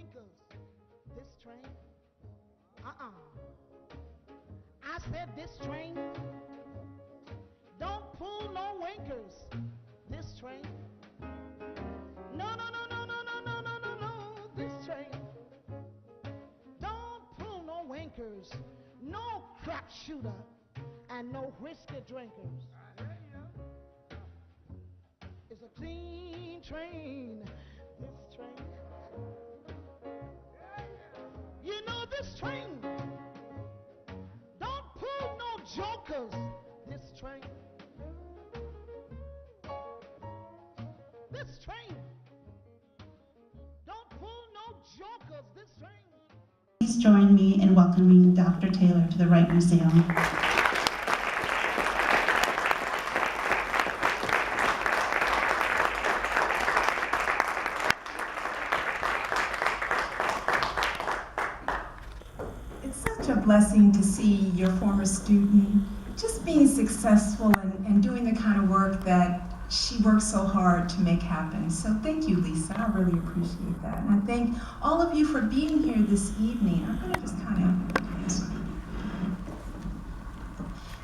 winkers. This train, I said this train don't pull no winkers. This train, no, no, no, no, no, no, no, no, no, no. This train don't pull no winkers, no crap shooter, and no whiskey drinkers. It's a clean train. This train. You know this train don't pull no jokers. This train. This train don't pull no jokers. This train. Please join me in welcoming Dr. Taylor to the Wright Museum. Blessing to see your former student just being successful and doing the kind of work that she worked so hard to make happen. So thank you, Lisa. I really appreciate that. And I thank all of you for being here this evening. I'm going to just kind of...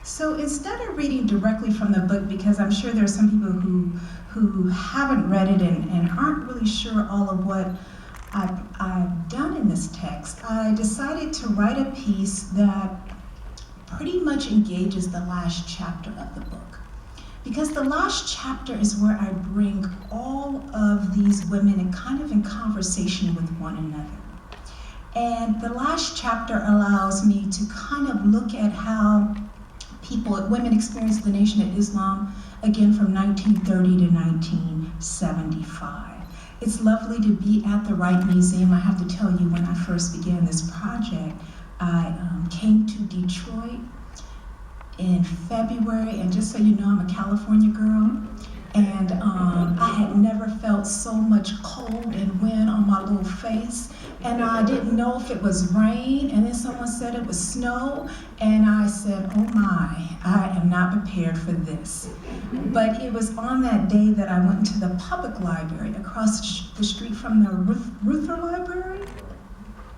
So instead of reading directly from the book, because I'm sure there's some people who haven't read it and aren't really sure all of what I've done in this text, I decided to write a piece that pretty much engages the last chapter of the book. Because the last chapter is where I bring all of these women in conversation with one another. And the last chapter allows me to kind of look at how women experienced the Nation of Islam, again from 1930 to 1975. It's lovely to be at the Wright Museum. I have to tell you, when I first began this project, I came to Detroit in February, and just so you know, I'm a California girl, and I had never felt so much cold and wind on my little face, and I didn't know if it was rain, and then someone said it was snow, and I said, oh my, I am not prepared for this. But it was on that day that I went into the public library across the street from the Ruther Library.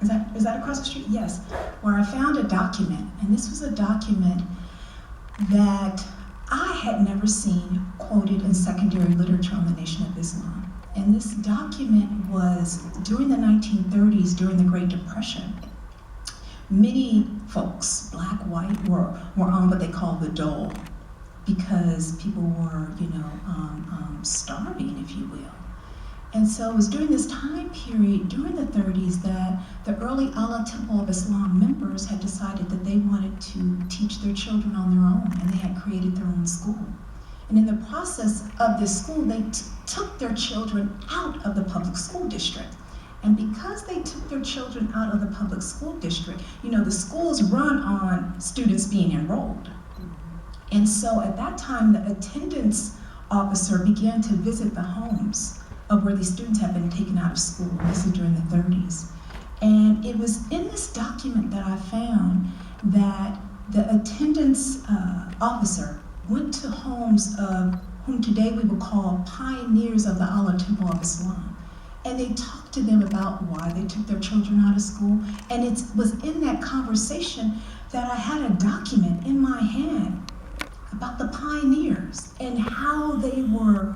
Is that across the street? Yes, where I found a document, and this was a document that I had never seen quoted in secondary literature on the Nation of Islam. And this document was during the 1930s, during the Great Depression. Many folks, black, white, were on what they call the dole, because people were, starving, if you will. And so it was during this time period, during the 30s, that the early Ula Temple of Islam members had decided that they wanted to teach their children on their own, and they had created their own school. And in the process of this school, they took their children out of the public school district. And because they took their children out of the public school district, the schools run on students being enrolled. And so at that time, the attendance officer began to visit the homes of where these students had been taken out of school. This is during the 30s. And it was in this document that I found that the attendance officer went to homes of whom today we would call pioneers of the Ula Temple of Islam. And they talked to them about why they took their children out of school. And it was in that conversation that I had a document in my hand about the pioneers and how they were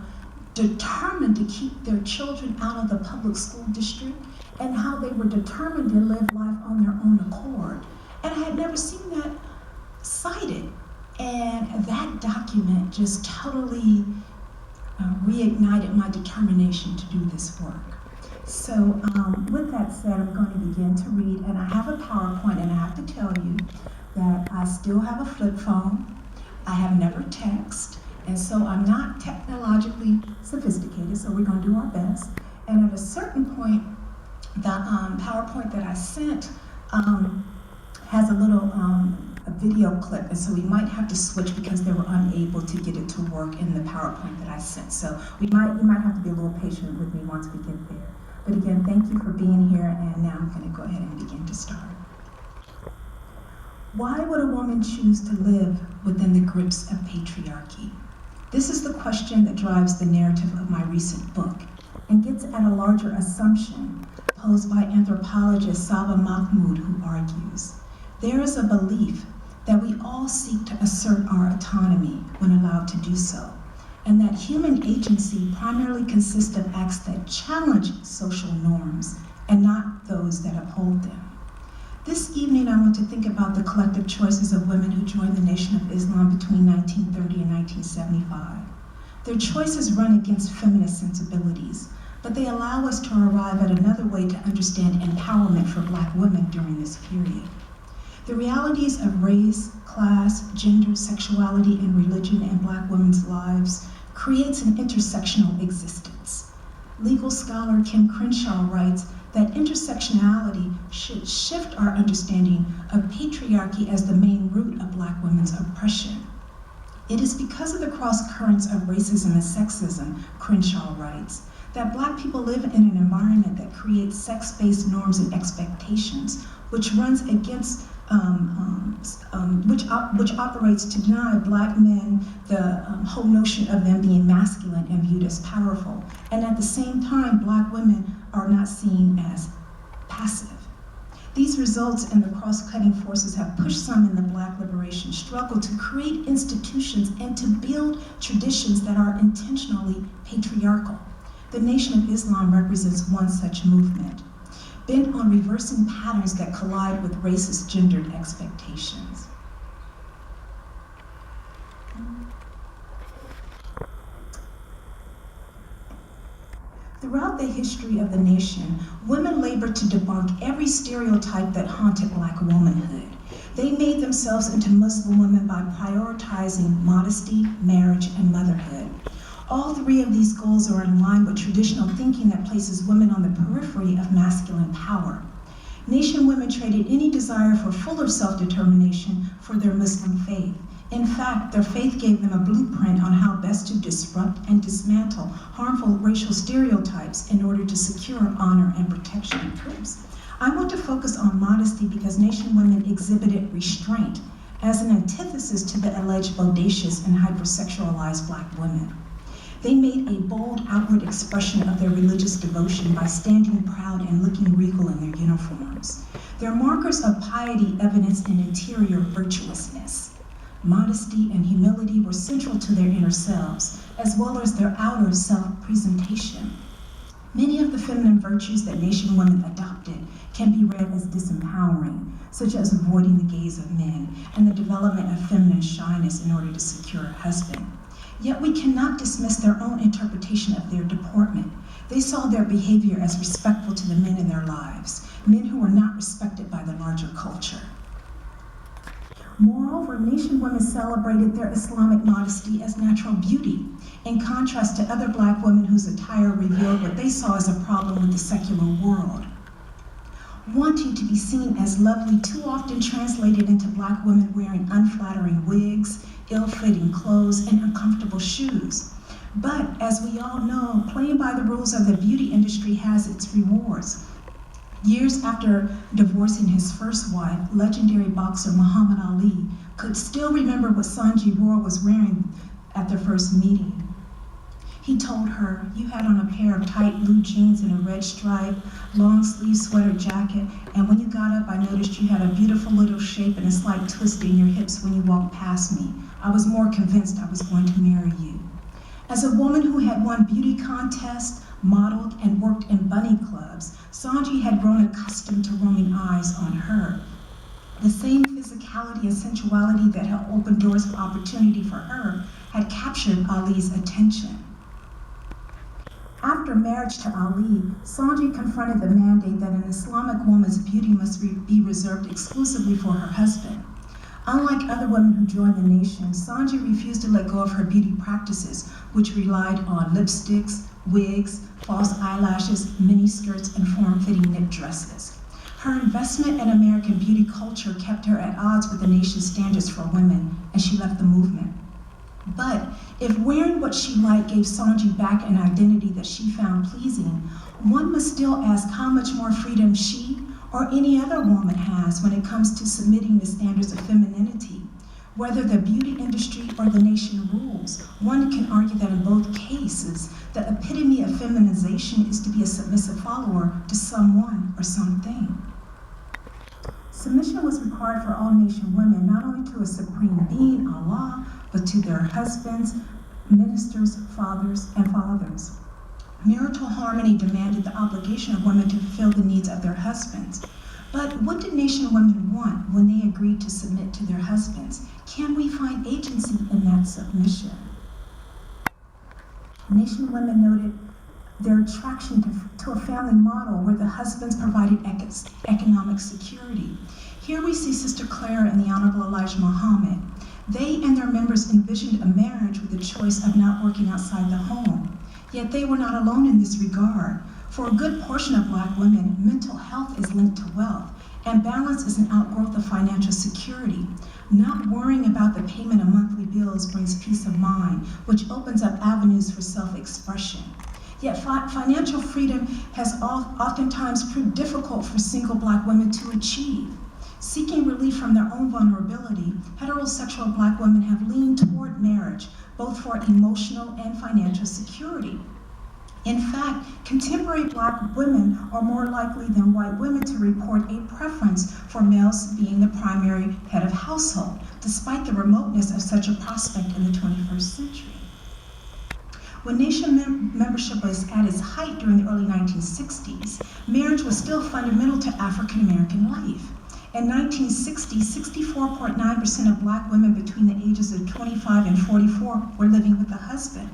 determined to keep their children out of the public school district, and how they were determined to live life on their own accord. And I had never seen that cited. And that document just totally reignited my determination to do this work. So with that said, I'm going to begin to read, and I have a PowerPoint, and I have to tell you that I still have a flip phone. I have never texted, and so I'm not technologically sophisticated, so we're going to do our best. And at a certain point, the PowerPoint that I sent has a little a video clip, and so we might have to switch because they were unable to get it to work in the PowerPoint that I sent. So you might have to be a little patient with me once we get there. But again, thank you for being here, and now I'm going to go ahead and begin to start. Why would a woman choose to live within the grips of patriarchy? This is the question that drives the narrative of my recent book, and gets at a larger assumption posed by anthropologist Saba Mahmood, who argues, there is a belief that we all seek to assert our autonomy when allowed to do so, and that human agency primarily consists of acts that challenge social norms and not those that uphold them. This evening, I want to think about the collective choices of women who joined the Nation of Islam between 1930 and 1975. Their choices run against feminist sensibilities, but they allow us to arrive at another way to understand empowerment for Black women during this period. The realities of race, class, gender, sexuality, and religion in Black women's lives creates an intersectional existence. Legal scholar Kim Crenshaw writes that intersectionality should shift our understanding of patriarchy as the main root of Black women's oppression. It is because of the cross currents of racism and sexism, Crenshaw writes, that Black people live in an environment that creates sex-based norms and expectations, which runs against, which operates to deny Black men the whole notion of them being masculine and viewed as powerful. And at the same time, Black women are not seen as passive. These results and the cross-cutting forces have pushed some in the Black liberation struggle to create institutions and to build traditions that are intentionally patriarchal. The Nation of Islam represents one such movement, bent on reversing patterns that collide with racist gendered expectations. Throughout the history of the nation, women labored to debunk every stereotype that haunted Black womanhood. They made themselves into Muslim women by prioritizing modesty, marriage, and motherhood. All three of these goals are in line with traditional thinking that places women on the periphery of masculine power. Nation women traded any desire for fuller self-determination for their Muslim faith. In fact, their faith gave them a blueprint on how best to disrupt and dismantle harmful racial stereotypes in order to secure honor and protection. I want to focus on modesty because Nation women exhibited restraint as an antithesis to the alleged bodacious and hypersexualized Black women. They made a bold outward expression of their religious devotion by standing proud and looking regal in their uniforms. Their markers of piety evidenced an interior virtuousness. Modesty and humility were central to their inner selves, as well as their outer self-presentation. Many of the feminine virtues that Nation women adopted can be read as disempowering, such as avoiding the gaze of men and the development of feminine shyness in order to secure a husband. Yet we cannot dismiss their own interpretation of their deportment. They saw their behavior as respectful to the men in their lives, men who were not respected by the larger culture. Moreover, Nation women celebrated their Islamic modesty as natural beauty, in contrast to other Black women whose attire revealed what they saw as a problem with the secular world. Wanting to be seen as lovely too often translated into Black women wearing unflattering wigs, ill-fitting clothes, and uncomfortable shoes. But as we all know, playing by the rules of the beauty industry has its rewards. Years after divorcing his first wife, legendary boxer Muhammad Ali could still remember what Sanji Roar was wearing at their first meeting. He told her, "You had on a pair of tight blue jeans and a red stripe, long sleeve sweater jacket, and when you got up, I noticed you had a beautiful little shape and a slight twist in your hips when you walked past me. I was more convinced I was going to marry you." As a woman who had won beauty contests, modeled, and worked in bunny clubs, Sanji had grown accustomed to roaming eyes on her. The same physicality and sensuality that had opened doors of opportunity for her had captured Ali's attention. After marriage to Ali, Sanji confronted the mandate that an Islamic woman's beauty must be reserved exclusively for her husband. Unlike other women who joined the nation, Sanji refused to let go of her beauty practices, which relied on lipsticks, wigs, false eyelashes, miniskirts, and form-fitting knit dresses. Her investment in American beauty culture kept her at odds with the nation's standards for women, and she left the movement. But if wearing what she liked gave Sanji back an identity that she found pleasing, one must still ask how much more freedom she or any other woman has when it comes to submitting to standards of femininity. Whether the beauty industry or the nation rules, one can argue that in both cases, the epitome of feminization is to be a submissive follower to someone or something. Submission was required for all nation women, not only to a supreme being, Allah, but to their husbands, ministers, fathers, and fathers. Marital harmony demanded the obligation of women to fulfill the needs of their husbands. But what did nation women want when they agreed to submit to their husbands? Can we find agency in that submission? Nation women noted their attraction to a family model where the husbands provided economic security. Here we see Sister Clara and the Honorable Elijah Muhammad. They and their members envisioned a marriage with the choice of not working outside the home. Yet they were not alone in this regard. For a good portion of Black women, mental health is linked to wealth, and balance is an outgrowth of financial security. Not worrying about the payment of monthly bills brings peace of mind, which opens up avenues for self-expression. Yet financial freedom has oftentimes proved difficult for single Black women to achieve. Seeking relief from their own vulnerability, heterosexual Black women have leaned toward marriage, both for emotional and financial security. In fact, contemporary Black women are more likely than white women to report a preference for males being the primary head of household, despite the remoteness of such a prospect in the 21st century. When nation membership was at its height during the early 1960s, marriage was still fundamental to African American life. In 1960, 64.9% of Black women between the ages of 25 and 44 were living with a husband.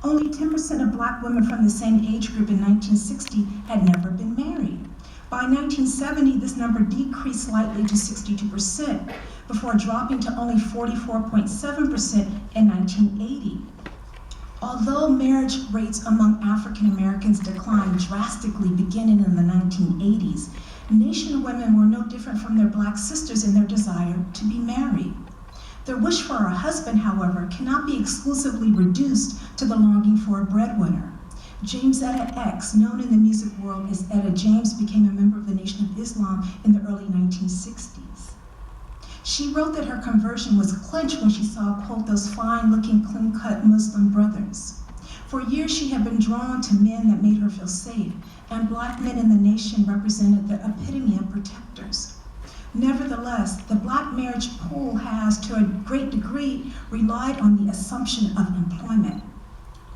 Only 10% of Black women from the same age group in 1960 had never been married. By 1970, this number decreased slightly to 62%, before dropping to only 44.7% in 1980. Although marriage rates among African Americans declined drastically beginning in the 1980s, nation women were no different from their Black sisters in their desire to be married. Their wish for a husband, however, cannot be exclusively reduced to the longing for a breadwinner. James Etta X, known in the music world as Etta James, became a member of the Nation of Islam in the early 1960s. She wrote that her conversion was clinched when she saw, quote, those fine-looking, clean-cut Muslim brothers. For years, she had been drawn to men that made her feel safe, and Black men in the nation represented the epitome of protectors. Nevertheless, the Black marriage pool has, to a great degree, relied on the assumption of employment.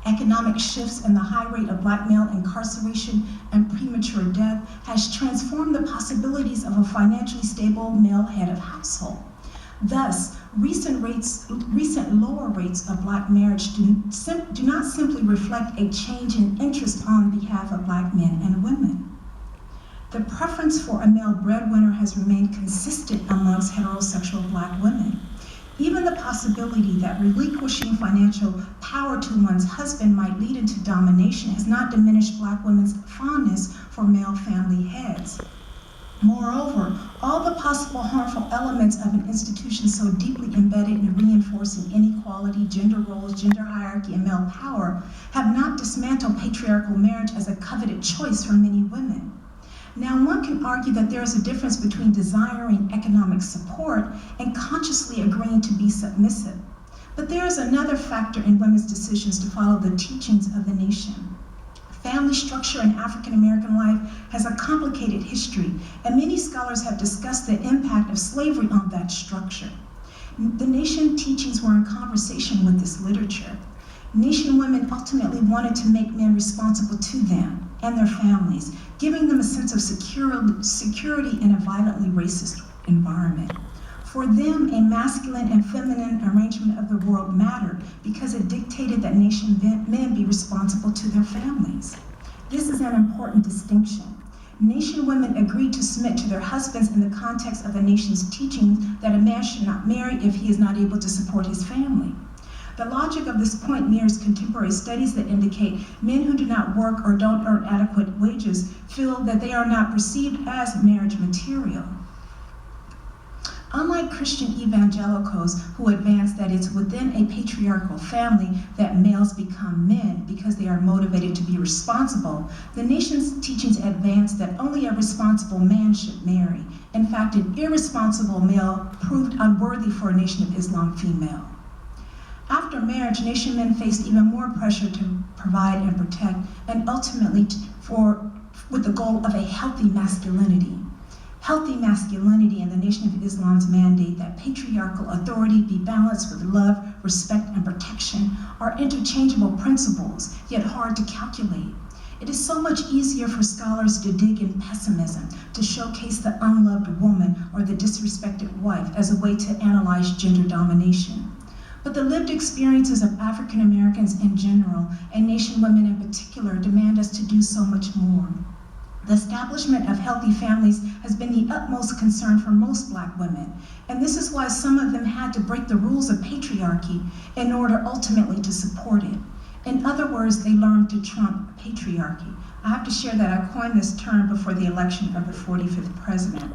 Economic shifts and the high rate of Black male incarceration and premature death has transformed the possibilities of a financially stable male head of household. Thus, recent lower rates of Black marriage do not simply reflect a change in interest on behalf of Black men and women. The preference for a male breadwinner has remained consistent amongst heterosexual Black women. Even the possibility that relinquishing financial power to one's husband might lead into domination has not diminished Black women's fondness for male family heads. Moreover, all the possible harmful elements of an institution so deeply embedded in reinforcing inequality, gender roles, gender hierarchy, and male power have not dismantled patriarchal marriage as a coveted choice for many women. Now, one can argue that there is a difference between desiring economic support and consciously agreeing to be submissive. But there is another factor in women's decisions to follow the teachings of the nation. Family structure in African American life has a complicated history, and many scholars have discussed the impact of slavery on that structure. The nation teachings were in conversation with this literature. Nation women ultimately wanted to make men responsible to them and their families, giving them a sense of security in a violently racist environment. For them, a masculine and feminine arrangement of the world mattered because it dictated that nation men be responsible to their families. This is an important distinction. Nation women agreed to submit to their husbands in the context of the nation's teachings that a man should not marry if he is not able to support his family. The logic of this point mirrors contemporary studies that indicate men who do not work or don't earn adequate wages feel that they are not perceived as marriage material. Unlike Christian evangelicals who advance that it's within a patriarchal family that males become men because they are motivated to be responsible, the nation's teachings advance that only a responsible man should marry. In fact, an irresponsible male proved unworthy for a Nation of Islam female. After marriage, nation men faced even more pressure to provide and protect, and ultimately with the goal of a healthy masculinity. Healthy masculinity in the Nation of Islam's mandate that patriarchal authority be balanced with love, respect, and protection are interchangeable principles, yet hard to calculate. It is so much easier for scholars to dig in pessimism, to showcase the unloved woman or the disrespected wife as a way to analyze gender domination. But the lived experiences of African Americans in general, and Nation women in particular, demand us to do so much more. The establishment of healthy families has been the utmost concern for most Black women, and this is why some of them had to break the rules of patriarchy in order ultimately to support it. In other words, they learned to trump patriarchy. I have to share that I coined this term before the election of the 45th president.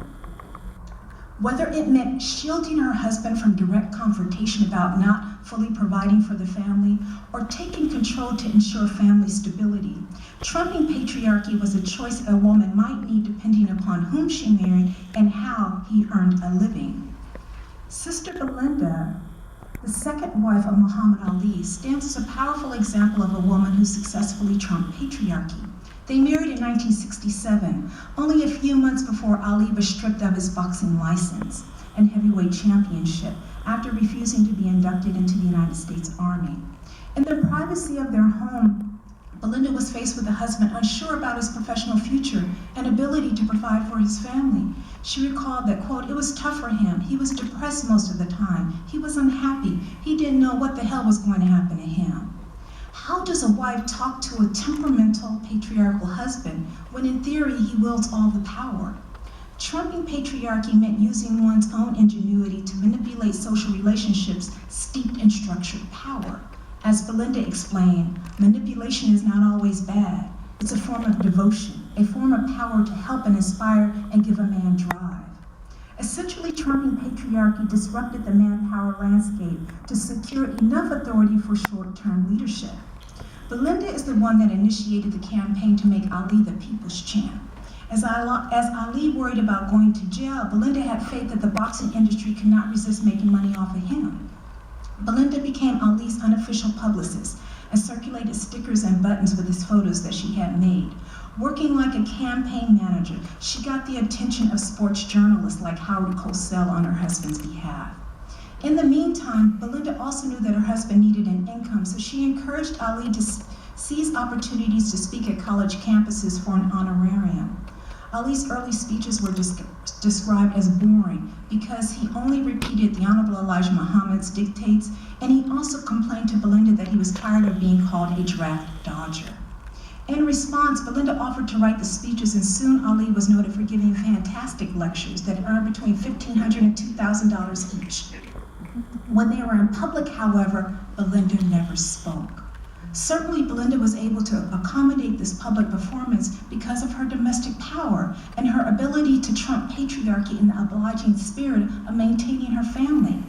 Whether it meant shielding her husband from direct confrontation about not fully providing for the family, or taking control to ensure family stability, trumping patriarchy was a choice a woman might need depending upon whom she married and how he earned a living. Sister Belinda, the second wife of Muhammad Ali, stands as a powerful example of a woman who successfully trumped patriarchy. They married in 1967, only a few months before Ali was stripped of his boxing license and heavyweight championship after refusing to be inducted into the United States Army. In the privacy of their home, Belinda was faced with a husband unsure about his professional future and ability to provide for his family. She recalled that, quote, "It was tough for him. He was depressed most of the time. He was unhappy. He didn't know what the hell was going to happen to him." How does a wife talk to a temperamental, patriarchal husband when in theory he wields all the power? Trumping patriarchy meant using one's own ingenuity to manipulate social relationships steeped in structured power. As Belinda explained, manipulation is not always bad. It's a form of devotion, a form of power to help and inspire and give a man drive. Essentially, trumping patriarchy disrupted the manpower landscape to secure enough authority for short-term leadership. Belinda is the one that initiated the campaign to make Ali the people's champ. As Ali worried about going to jail, Belinda had faith that the boxing industry could not resist making money off of him. Belinda became Ali's unofficial publicist and circulated stickers and buttons with his photos that she had made. Working like a campaign manager, she got the attention of sports journalists like Howard Cosell on her husband's behalf. In the meantime, Belinda also knew that her husband needed an income, so she encouraged Ali to seize opportunities to speak at college campuses for an honorarium. Ali's early speeches were described as boring because he only repeated the Honorable Elijah Muhammad's dictates, and he also complained to Belinda that he was tired of being called a draft dodger. In response, Belinda offered to write the speeches, and soon Ali was noted for giving fantastic lectures that earned between $1,500 and $2,000 each. When they were in public, however, Belinda never spoke. Certainly, Belinda was able to accommodate this public performance because of her domestic power and her ability to trump patriarchy in the obliging spirit of maintaining her family.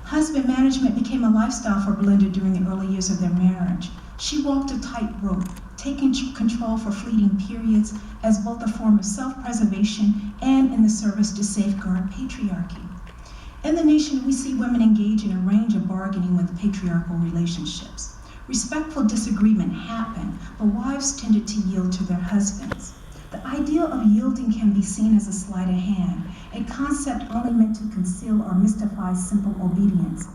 Husband management became a lifestyle for Belinda during the early years of their marriage. She walked a tightrope, taking control for fleeting periods as both a form of self-preservation and in the service to safeguard patriarchy. In the nation, we see women engage in a range of bargaining with patriarchal relationships. Respectful disagreement happened, but wives tended to yield to their husbands. The ideal of yielding can be seen as a sleight of hand, a concept only meant to conceal or mystify simple obedience.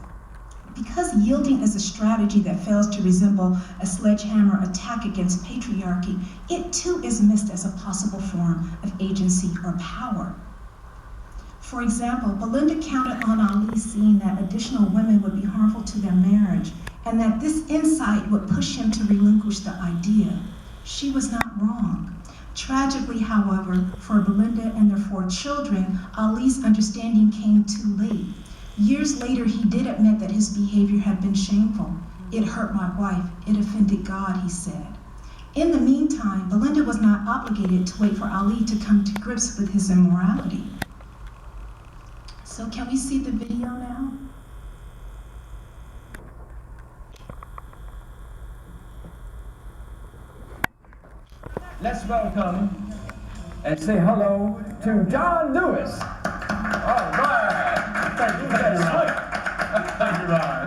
Because yielding is a strategy that fails to resemble a sledgehammer attack against patriarchy, it too is missed as a possible form of agency or power. For example, Belinda counted on Ali seeing that additional women would be harmful to their marriage, and that this insight would push him to relinquish the idea. She was not wrong. Tragically, however, for Belinda and their 4 children, Ali's understanding came too late. Years later, he did admit that his behavior had been shameful. "It hurt my wife. It offended God," he said. In the meantime, Belinda was not obligated to wait for Ali to come to grips with his immorality. So can we see the video now? Let's welcome and say hello to John Lewis. All right. Thank you very much. Thank you, Ron.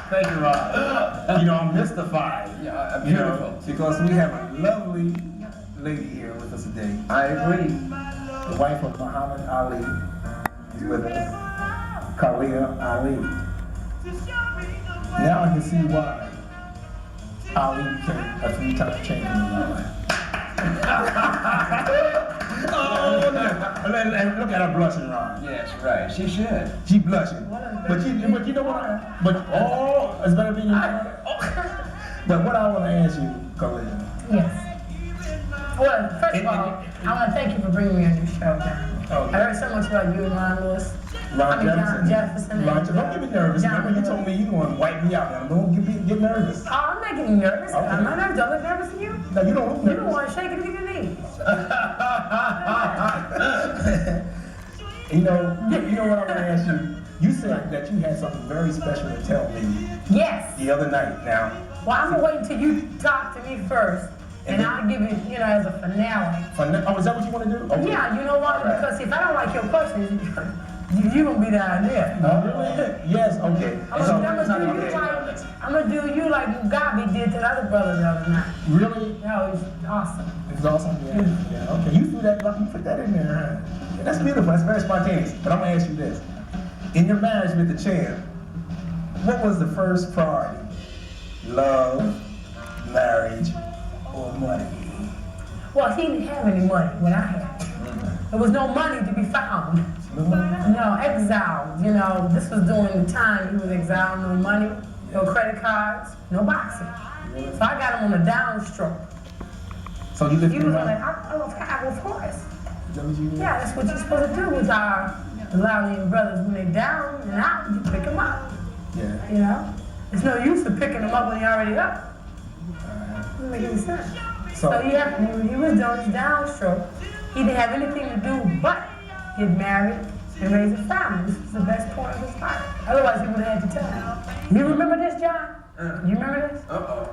Thank you, Ron. You know, I'm mystified. Yeah, beautiful. Because we have a lovely lady here with us today. I agree. The wife of Muhammad Ali is with us. Kalia Ali. Now I can see why Ali became a three-time champion in my life. Oh, look at her blushing, Ron. Yes, right. She should. She blushing. But you know what? It's better being But what I want to ask you, Kalia. Yes. Well, first of all, I want to thank you for bringing me on your show, John. Okay. I heard so much about you and Ron Lewis. John Jefferson. Don't get me nervous. Remember you told me you want to wipe me out. Now don't get nervous. Oh, I'm not getting nervous. Okay. I'm not nervous. Don't look nervous to you? No, you don't look You nervous. don't want to shake it to your knees. You know what I want to ask you? You said that you had something very special to tell me Yes. the other night. Now, Well, I'm going to wait until you talk to me first, and I'll give it, as a finale. is that what you want to do? Okay. Yeah, you know what? All right. Because if I don't like your questions, you're going to be down there. Oh, really? Yes, okay. I'm gonna do you like Mugabe did to the other brother the other night. Really? That was awesome. It was awesome? Yeah. Okay. You put that in there. Yeah, that's beautiful. That's very spontaneous. But I'm going to ask you this. In your marriage with the champ, what was the first priority? Love, marriage, or money? Well, he didn't have any money when I had. There was no money to be found. No, exiled. This was during the time he was exiled. No money, no credit cards, no boxing. So I got him on a downstroke. So you lived He was on of course. Yeah, that's what you're supposed to do with our Laurian brothers. When they're down and out, you pick them up. Yeah. There's no use to picking them up when they're already up. Doesn't make any sense. So he was doing his downstroke. He didn't have anything to do but get married and raise a family. This was the best point of his life. Otherwise, he would have had to tell. You remember this, John? You remember this?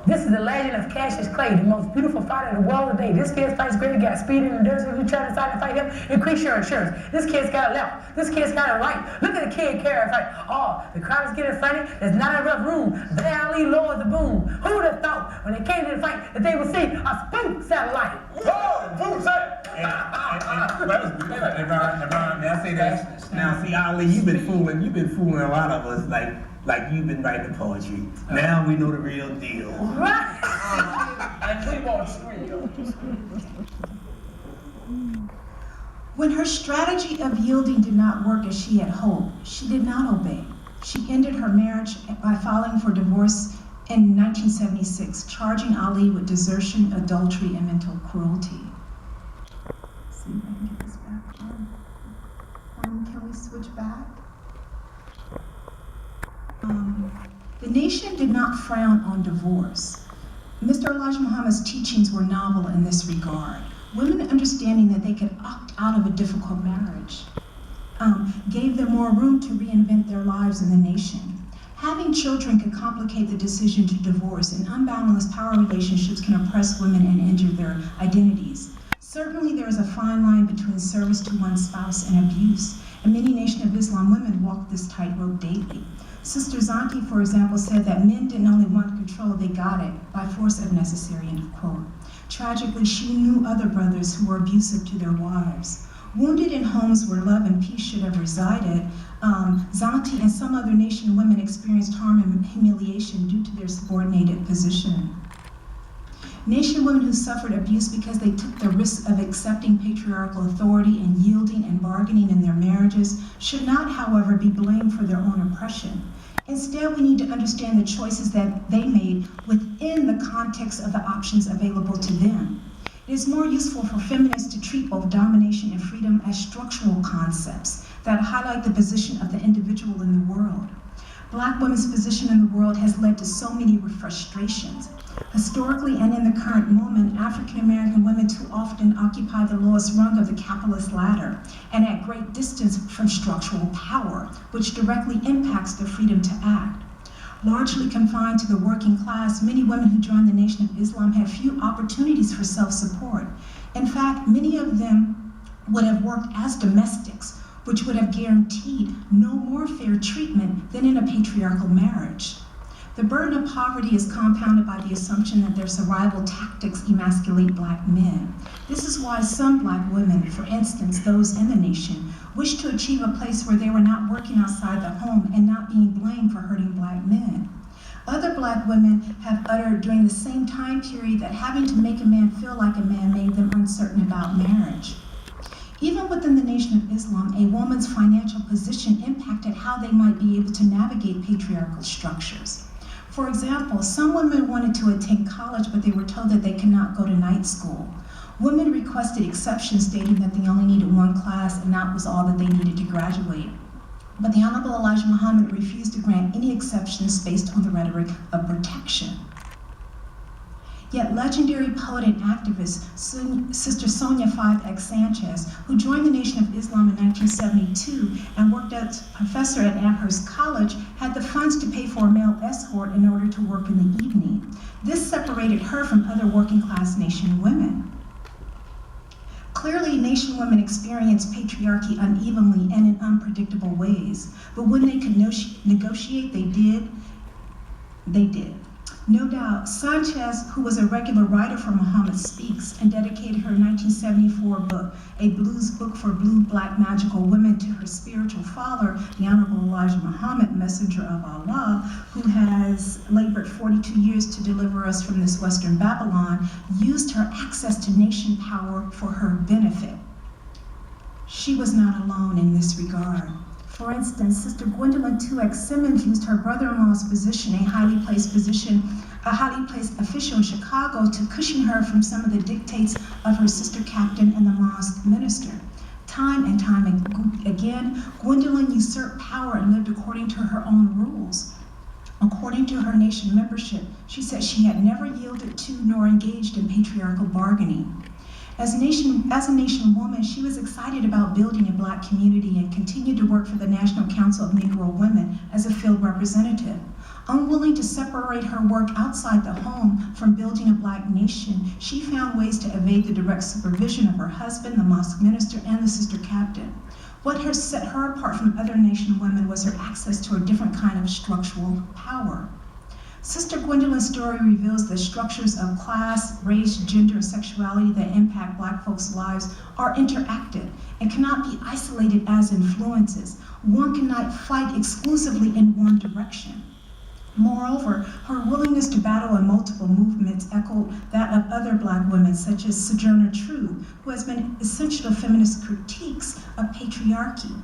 This is the legend of Cassius Clay, the most beautiful fighter in the world today. This kid fights great, got speed and endurance. If you try to decide to fight him, increase your insurance. This kid's got a left. This kid's got a right. Look at the kid carry a fight. Oh, the crowd is getting funny. There's not enough room. Ali lowered the boom. Who would have thought when they came to the fight that they would see a spook satellite? Oh, boom set! Now say that. Now see, Ali, you've been fooling a lot of us like you've been writing poetry. Now we know the real deal. Right? And we won't scream. When her strategy of yielding did not work as she had hoped, she did not obey. She ended her marriage by filing for divorce in 1976, charging Ali with desertion, adultery, and mental cruelty. Let's see if I can get this back on. Can we switch back? The nation did not frown on divorce. Mr. Elijah Muhammad's teachings were novel in this regard. Women understanding that they could opt out of a difficult marriage gave them more room to reinvent their lives in the nation. Having children could complicate the decision to divorce, and unbalanced power relationships can oppress women and injure their identities. Certainly there is a fine line between service to one's spouse and abuse, and many Nation of Islam women walk this tightrope daily. Sister Zanti, for example, said that men didn't only want control, they got it by force if necessary, end of quote. Tragically, she knew other brothers who were abusive to their wives. Wounded in homes where love and peace should have resided, Zanti and some other nation women experienced harm and humiliation due to their subordinated position. Nation women who suffered abuse because they took the risk of accepting patriarchal authority and yielding and bargaining in their marriages should not, however, be blamed for their own oppression. Instead, we need to understand the choices that they made within the context of the options available to them. It is more useful for feminists to treat both domination and freedom as structural concepts that highlight the position of the individual in the world. Black women's position in the world has led to so many frustrations. Historically and in the current moment, African American women too often occupy the lowest rung of the capitalist ladder and at great distance from structural power, which directly impacts their freedom to act. Largely confined to the working class, many women who joined the Nation of Islam had few opportunities for self-support. In fact, many of them would have worked as domestics, which would have guaranteed no more fair treatment than in a patriarchal marriage. The burden of poverty is compounded by the assumption that their survival tactics emasculate Black men. This is why some Black women, for instance, those in the nation, wished to achieve a place where they were not working outside the home and not being blamed for hurting Black men. Other Black women have uttered during the same time period that having to make a man feel like a man made them uncertain about marriage. Even within the Nation of Islam, a woman's financial position impacted how they might be able to navigate patriarchal structures. For example, some women wanted to attend college, but they were told that they could not go to night school. Women requested exceptions, stating that they only needed one class and that was all that they needed to graduate. But the Honorable Elijah Muhammad refused to grant any exceptions based on the rhetoric of protection. Yet legendary poet and activist Sister Sonia 5X Sanchez, who joined the Nation of Islam in 1972 and worked as a professor at Amherst College, had the funds to pay for a male escort in order to work in the evening. This separated her from other working class nation women. Clearly, nation women experienced patriarchy unevenly and in unpredictable ways, but when they could negotiate, they did. No doubt, Sanchez, who was a regular writer for Muhammad Speaks and dedicated her 1974 book, A Blues Book for Blue Black Magical Women, to her spiritual father, the Honorable Elijah Muhammad, Messenger of Allah, who has labored 42 years to deliver us from this Western Babylon, used her access to nation power for her benefit. She was not alone in this regard. For instance, Sister Gwendolyn 2X Simmons used her brother-in-law's position, a highly placed official in Chicago, to cushion her from some of the dictates of her sister captain and the mosque minister. Time and time again, Gwendolyn usurped power and lived according to her own rules. According to her nation membership, she said she had never yielded to nor engaged in patriarchal bargaining. As a nation woman, she was excited about building a Black community and continued to work for the National Council of Negro Women as a field representative. Unwilling to separate her work outside the home from building a Black nation, she found ways to evade the direct supervision of her husband, the mosque minister, and the sister captain. What set her apart from other nation women was her access to a different kind of structural power. Sister Gwendolyn's story reveals that structures of class, race, gender, and sexuality that impact Black folks' lives are interactive and cannot be isolated as influences. One cannot fight exclusively in one direction. Moreover, her willingness to battle in multiple movements echoed that of other Black women, such as Sojourner Truth, who has been essential to feminist critiques of patriarchy.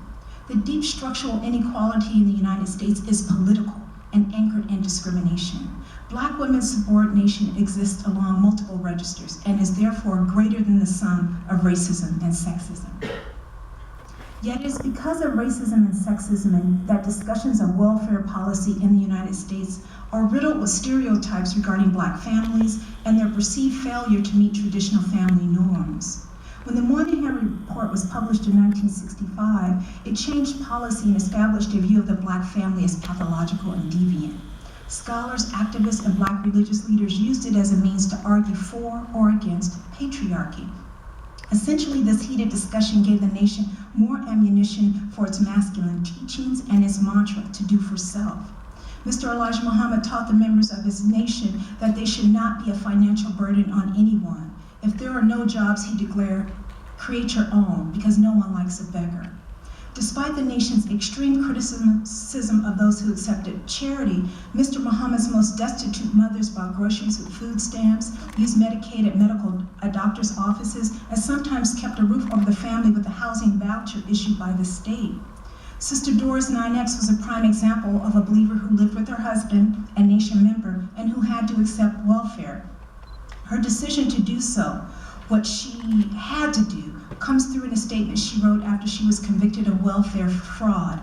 The deep structural inequality in the United States is political and anchored in discrimination. Black women's subordination exists along multiple registers and is therefore greater than the sum of racism and sexism. Yet it is because of racism and sexism that discussions of welfare policy in the United States are riddled with stereotypes regarding Black families and their perceived failure to meet traditional family norms. When the Moynihan Report was published in 1965, it changed policy and established a view of the Black family as pathological and deviant. Scholars, activists, and Black religious leaders used it as a means to argue for or against patriarchy. Essentially, this heated discussion gave the nation more ammunition for its masculine teachings and its mantra, to do for self. Mr. Elijah Muhammad taught the members of his nation that they should not be a financial burden on anyone. If there are no jobs, he declared, create your own, because no one likes a beggar. Despite the nation's extreme criticism of those who accepted charity, Mr. Muhammad's most destitute mothers bought groceries with food stamps, used Medicaid at doctor's offices, and sometimes kept a roof over the family with a housing voucher issued by the state. Sister Doris 9X was a prime example of a believer who lived with her husband, a nation member, and who had to accept welfare. Her decision to do so, what she had to do, comes through in a statement she wrote after she was convicted of welfare fraud.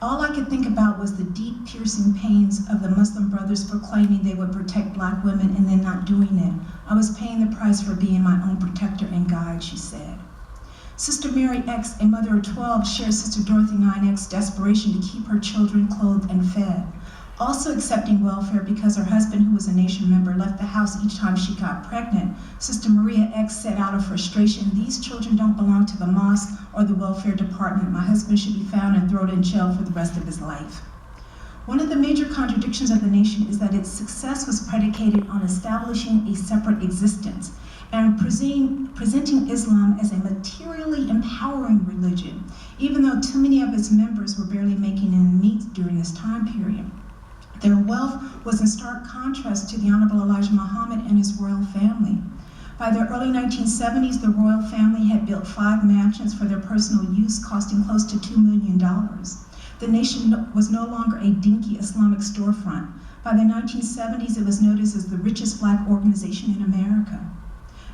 All I could think about was the deep, piercing pains of the Muslim brothers proclaiming they would protect black women and then not doing it. I was paying the price for being my own protector and guide, she said. Sister Mary X, a mother of 12, shared Sister Dorothy 9X's desperation to keep her children clothed and fed. Also accepting welfare because her husband, who was a nation member, left the house each time she got pregnant, Sister Maria X said out of frustration, "These children don't belong to the mosque or the welfare department. My husband should be found and thrown in jail for the rest of his life." One of the major contradictions of the nation is that its success was predicated on establishing a separate existence and presenting Islam as a materially empowering religion, even though too many of its members were barely making ends meet during this time period. Their wealth was in stark contrast to the Honorable Elijah Muhammad and his royal family. By the early 1970s, the royal family had built 5 mansions for their personal use, costing close to $2 million. The nation was no longer a dinky Islamic storefront. By the 1970s, it was noticed as the richest black organization in America.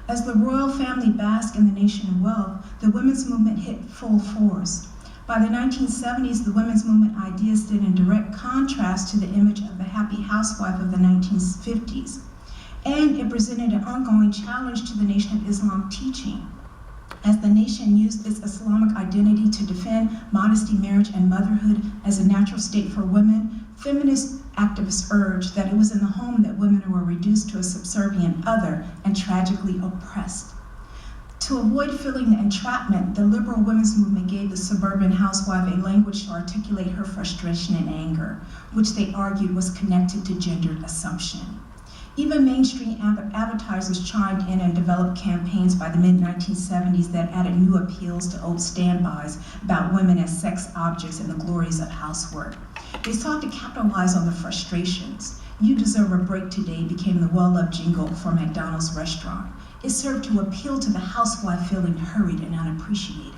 As the royal family basked in the nation's wealth, the women's movement hit full force. By the 1970s, the women's movement ideas stood in direct contrast to the image of the happy housewife of the 1950s. And it presented an ongoing challenge to the Nation of Islam teaching. As the nation used its Islamic identity to defend modesty, marriage, and motherhood as a natural state for women, feminist activists urged that it was in the home that women were reduced to a subservient other and tragically oppressed. To avoid feeling the entrapment, the liberal women's movement gave the suburban housewife a language to articulate her frustration and anger, which they argued was connected to gendered assumption. Even mainstream advertisers chimed in and developed campaigns by the mid-1970s that added new appeals to old standbys about women as sex objects and the glories of housework. They sought to capitalize on the frustrations. "You deserve a break today" became the well-loved jingle for McDonald's restaurant. It served to appeal to the housewife feeling hurried and unappreciated.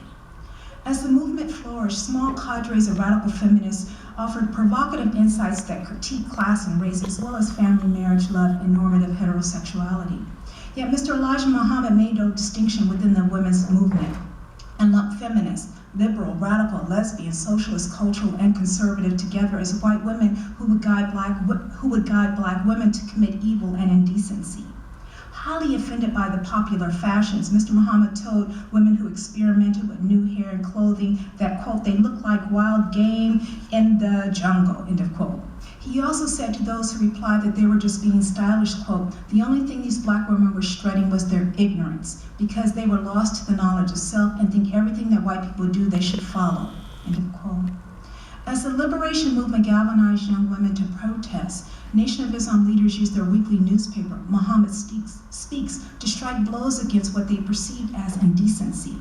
As the movement flourished, small cadres of radical feminists offered provocative insights that critiqued class and race, as well as family, marriage, love, and normative heterosexuality. Yet Mr. Elijah Muhammad made no distinction within the women's movement and lumped feminists, liberal, radical, lesbian, socialist, cultural, and conservative together as white women who would guide black women to commit evil and indecency. Highly offended by the popular fashions, Mr. Muhammad told women who experimented with new hair and clothing that, quote, "they look like wild game in the jungle," end of quote. He also said to those who replied that they were just being stylish, quote, "the only thing these black women were strutting was their ignorance, because they were lost to the knowledge of self and think everything that white people do they should follow," end of quote. As the liberation movement galvanized young women to protest, Nation of Islam leaders used their weekly newspaper, Muhammad Speaks, to strike blows against what they perceived as indecency.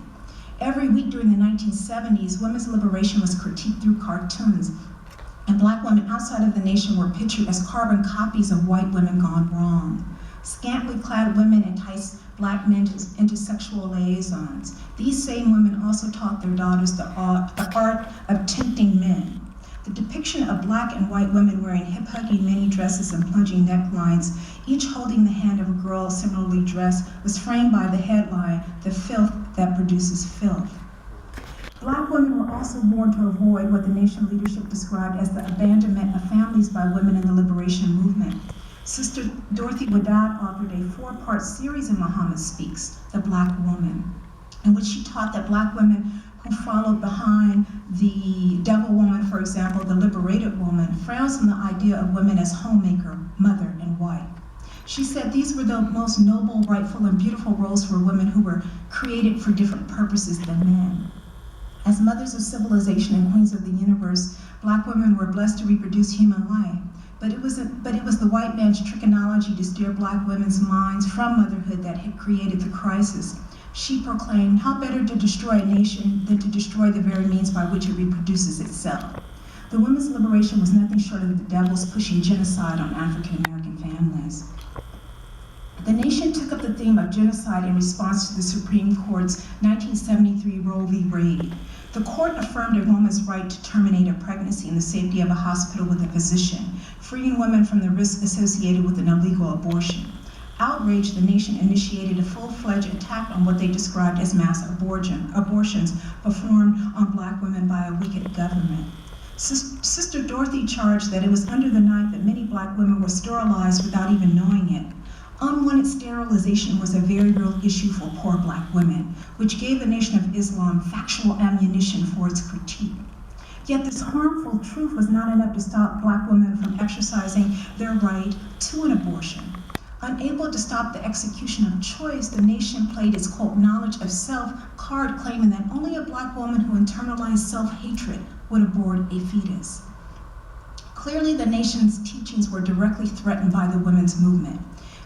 Every week during the 1970s, women's liberation was critiqued through cartoons, and black women outside of the nation were pictured as carbon copies of white women gone wrong. Scantily clad women enticed black men into sexual liaisons. These same women also taught their daughters the art of tempting men. The depiction of black and white women wearing hip-hugging mini dresses and plunging necklines, each holding the hand of a girl similarly dressed, was framed by the headline, "The Filth That Produces Filth." Black women were also warned to avoid what the nation leadership described as the abandonment of families by women in the liberation movement. Sister Dorothy Wadad authored a 4-part series in Muhammad Speaks, The Black Woman, in which she taught that black women who followed behind the devil woman, for example, the liberated woman, frowns on the idea of women as homemaker, mother, and wife. She said these were the most noble, rightful, and beautiful roles for women who were created for different purposes than men. As mothers of civilization and queens of the universe, black women were blessed to reproduce human life. But it was the white man's trichology to steer black women's minds from motherhood that had created the crisis. She proclaimed, "How better to destroy a nation than to destroy the very means by which it reproduces itself." The women's liberation was nothing short of the devils pushing genocide on African American families. The nation took up the theme of genocide in response to the Supreme Court's 1973 Roe v. Wade. The court affirmed a woman's right to terminate a pregnancy in the safety of a hospital with a physician, freeing women from the risk associated with an illegal abortion. Outraged, the nation initiated a full-fledged attack on what they described as mass abortions performed on black women by a wicked government. Sister Dorothy charged that it was under the knife that many black women were sterilized without even knowing it. Unwanted sterilization was a very real issue for poor black women, which gave the Nation of Islam factual ammunition for its critique. Yet this harmful truth was not enough to stop black women from exercising their right to an abortion. Unable to stop the execution of choice, the nation played its, quote, knowledge of self card, claiming that only a black woman who internalized self-hatred would abort a fetus. Clearly, the nation's teachings were directly threatened by the women's movement.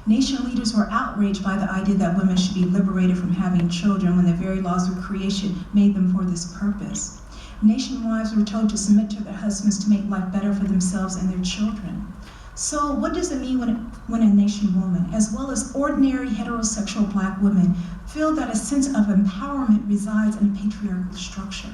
Nation leaders were outraged by the idea that women should be liberated from having children when the very laws of creation made them for this purpose. Nation wives were told to submit to their husbands to make life better for themselves and their children. So what does it mean when a nation woman, as well as ordinary heterosexual black women, feel that a sense of empowerment resides in a patriarchal structure?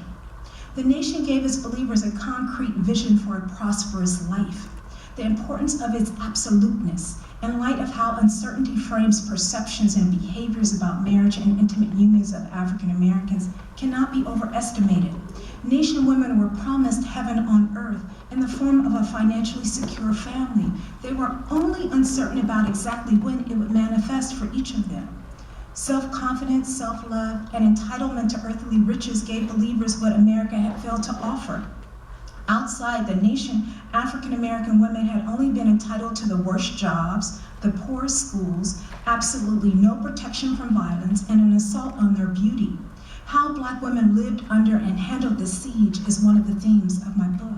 The nation gave its believers a concrete vision for a prosperous life, the importance of its absoluteness, in light of how uncertainty frames perceptions and behaviors about marriage and intimate unions of African Americans cannot be overestimated. Nation women were promised heaven on earth in the form of a financially secure family. They were only uncertain about exactly when it would manifest for each of them. Self-confidence, self-love, and entitlement to earthly riches gave believers what America had failed to offer. Outside the nation, African American women had only been entitled to the worst jobs, the poorest schools, absolutely no protection from violence, and an assault on their beauty. How black women lived under and handled the siege is one of the themes of my book.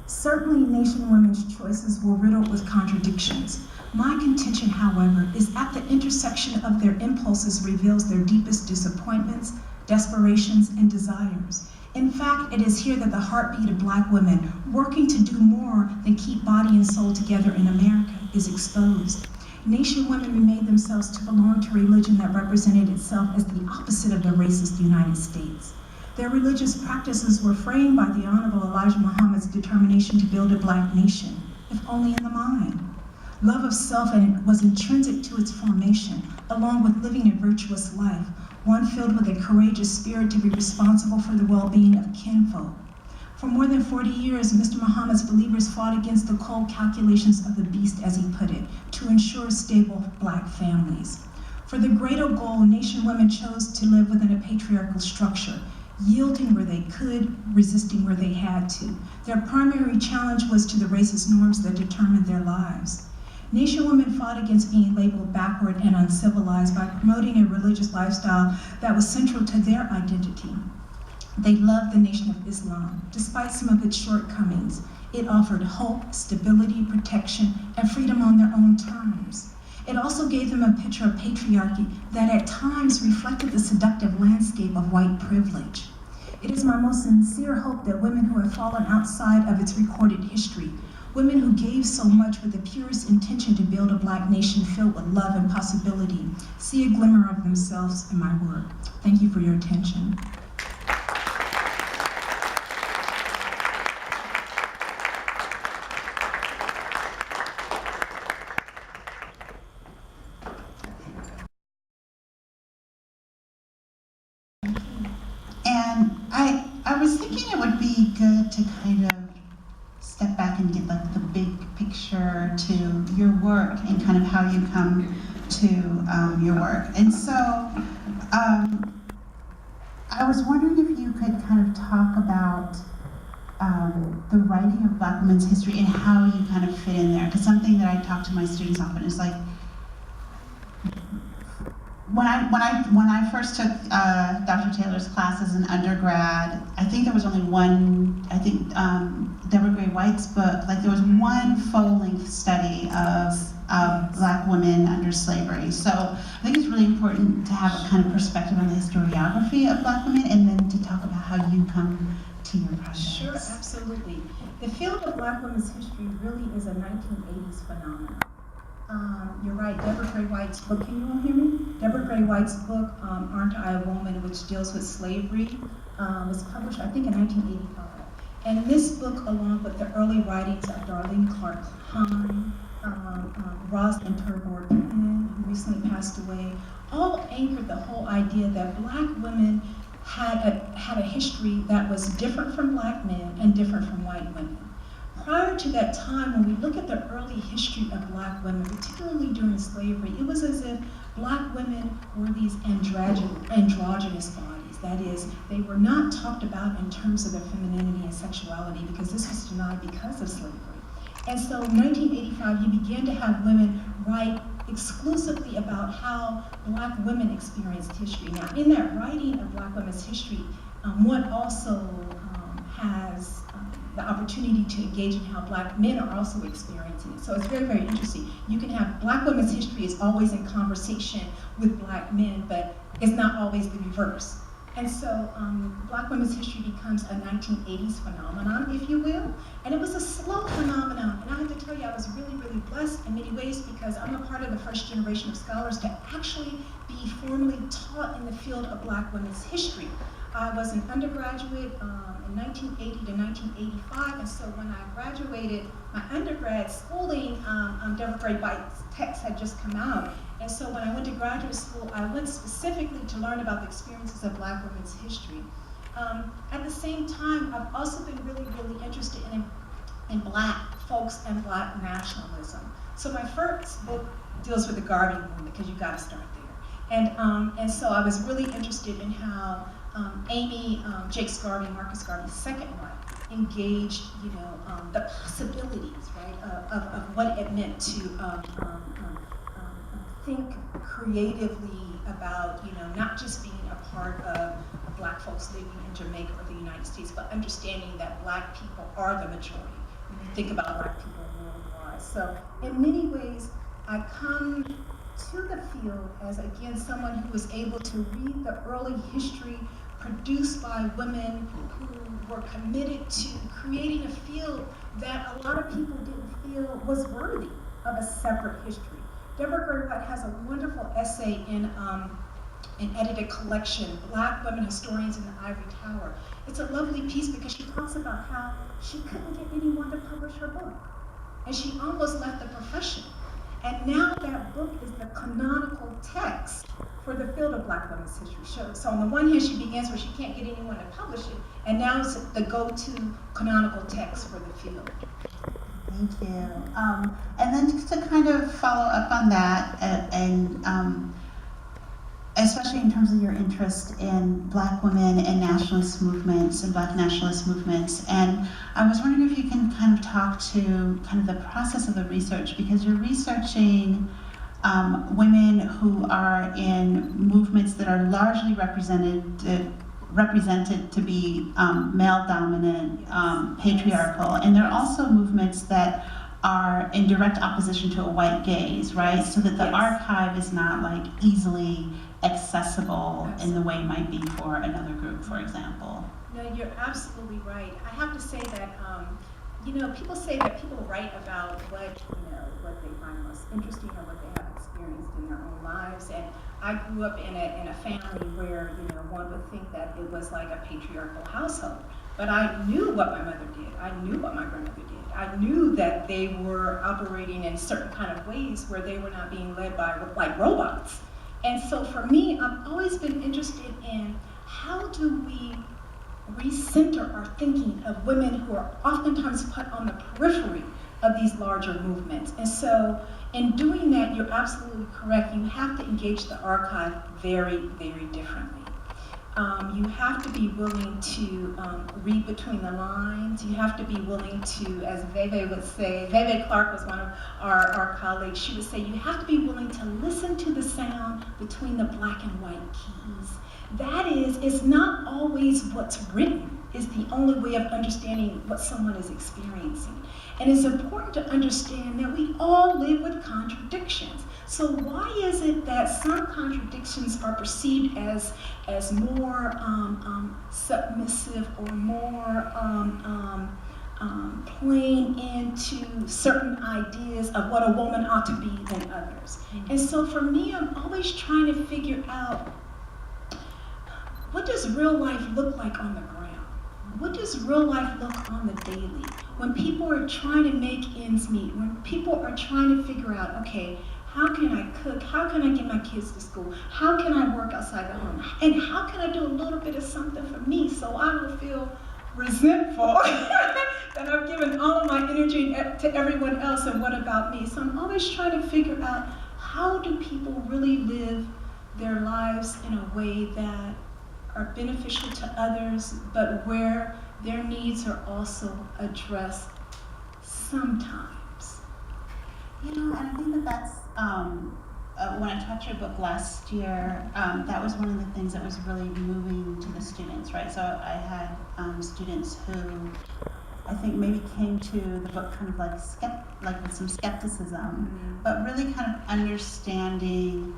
Certainly, nation women's choices were riddled with contradictions. My contention, however, is at the intersection of their impulses reveals their deepest disappointments, desperations, and desires. In fact, it is here that the heartbeat of black women, working to do more than keep body and soul together in America, is exposed. Nation women remade themselves to belong to a religion that represented itself as the opposite of the racist United States. Their religious practices were framed by the Honorable Elijah Muhammad's determination to build a black nation, if only in the mind. Love of self was intrinsic to its formation, along with living a virtuous life, one filled with a courageous spirit to be responsible for the well-being of kinfolk. For more than 40 years, Mr. Muhammad's believers fought against the cold calculations of the beast, as he put it, to ensure stable black families. For the greater goal, nation women chose to live within a patriarchal structure, yielding where they could, resisting where they had to. Their primary challenge was to the racist norms that determined their lives. Nation women fought against being labeled backward and uncivilized by promoting a religious lifestyle that was central to their identity. They loved the Nation of Islam, despite some of its shortcomings. It offered hope, stability, protection, and freedom on their own terms. It also gave them a picture of patriarchy that at times reflected the seductive landscape of white privilege. It is my most sincere hope that women who have fallen outside of its recorded history, women who gave so much with the purest intention to build a black nation filled with love and possibility, see a glimmer of themselves in my work. Thank you for your attention. I was thinking it would be good to kind of step back and get like the big picture to your work and kind of how you come to your work. And so I was wondering if you could kind of talk about the writing of Black women's history and how you kind of fit in there. Because something that I talk to my students often is like, when I first took Dr. Taylor's class as an undergrad, I think there was only one, I think Deborah Gray White's book, like there was one full-length study of Black women under slavery. So I think it's really important to have a kind of perspective on the historiography of Black women and then to talk about how you come to your project. Sure, absolutely. The field of Black women's history really is a 1980s phenomenon. You're right, Deborah Gray White's book, can you all hear me? Deborah Gray White's book, Aren't I a Woman, which deals with slavery, was published, I think, in 1985. And this book, along with the early writings of Darlene Clark Hahn, Rosalind Turgor Penn, recently passed away, all anchored the whole idea that black women had a history that was different from black men and different from white women. Prior to that time, when we look at the early history of black women, particularly during slavery, it was as if black women were these androgynous bodies. That is, they were not talked about in terms of their femininity and sexuality because this was denied because of slavery. And so in 1985, you began to have women write exclusively about how black women experienced history. Now, in that writing of black women's history, one also has the opportunity to engage in how black men are also experiencing it. So it's very, very interesting. You can have black women's history is always in conversation with black men, but it's not always the reverse. And so black women's history becomes a 1980s phenomenon, if you will. And it was a slow phenomenon. And I have to tell you, I was really, really blessed in many ways because I'm a part of the first generation of scholars to actually be formally taught in the field of black women's history. I was an undergraduate in 1980 to 1985, and so when I graduated my undergrad schooling, Deborah Gray White's text had just come out. And so when I went to graduate school, I went specifically to learn about the experiences of black women's history. At the same time, I've also been really, really interested in black folks and black nationalism. So my first book deals with the Garvey movement, because you gotta start there. And so I was really interested in how Amy Jakes Garvey, Marcus Garvey's second wife, engaged, the possibilities, right, of what it meant to think creatively about, not just being a part of black folks living in Jamaica or the United States, but understanding that black people are the majority when you think about black people worldwide. So in many ways, I come to the field as, again, someone who was able to read the early history produced by women who were committed to creating a field that a lot of people didn't feel was worthy of a separate history. Deborah Gray White has a wonderful essay in an edited collection, Black Women Historians in the Ivory Tower. It's a lovely piece because she talks about how she couldn't get anyone to publish her book. And she almost left the profession. And now that book is the canonical text for the field of black women's history. So on the one hand, she begins where she can't get anyone to publish it, and now it's the go-to canonical text for the field. Thank you. And then just to kind of follow up on that, and especially in terms of your interest in black women and nationalist movements and black nationalist movements, and I was wondering if you can kind of talk to kind of the process of the research, because you're researching women who are in movements that are largely represented to be male-dominant, patriarchal, and they're also movements that are in direct opposition to a white gaze, right? So that the archive is not like easily accessible in the way it might be for another group, for example. No, you're absolutely right. I have to say that, people say that people write about what they find most interesting or what they have experienced in their own lives. And I grew up in a family where, one would think that it was like a patriarchal household. But I knew what my mother did. I knew what my grandmother did. I knew that they were operating in certain kind of ways where they were not being led by like robots. And so for me, I've always been interested in how do we recenter our thinking of women who are oftentimes put on the periphery of these larger movements. And so in doing that, you're absolutely correct. You have to engage the archive very, very differently. You have to be willing to read between the lines. You have to be willing to, as Veve would say, Veve Clark was one of our colleagues, she would say, you have to be willing to listen to the sound between the black and white keys. That is, it's not always what's written is the only way of understanding what someone is experiencing. And it's important to understand that we all live with contradictions. So why is it that some contradictions are perceived as more submissive or more playing into certain ideas of what a woman ought to be than others? And so for me, I'm always trying to figure out, what does real life look like on the ground? What does real life look on the daily? When people are trying to make ends meet, when people are trying to figure out, okay, How can I cook? How can I get my kids to school? How can I work outside the home? And how can I do a little bit of something for me so I don't feel resentful that I've given all of my energy to everyone else, and what about me? So I'm always trying to figure out, how do people really live their lives in a way that are beneficial to others, but where their needs are also addressed sometimes. And I think that's, when I taught your book last year, that was one of the things that was really moving to the students, right? So I had students who I think maybe came to the book kind of like with some skepticism, but really kind of understanding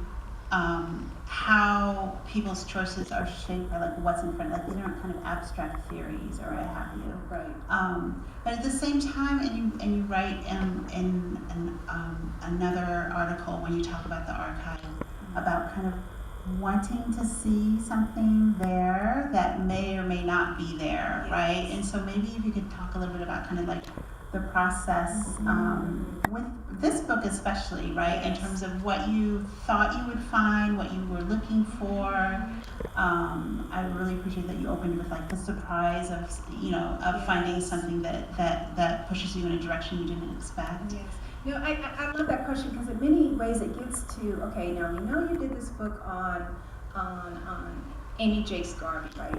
how people's choices are shaped by like what's in front, like they aren't kind of abstract theories or what have you. Right. But at the same time, and you write in another article when you talk about the archive about kind of wanting to see something there that may or may not be there, yes. right? And so maybe if you could talk a little bit about kind of like the process with this book especially, right? Yes. In terms of what you thought you would find, what you were looking for. I really appreciate that you opened with like the surprise of, Yes. finding something that pushes you in a direction you didn't expect. Yes. I love that question, because in many ways it gets to, okay, now we know you did this book on Amy J. Garvey, right?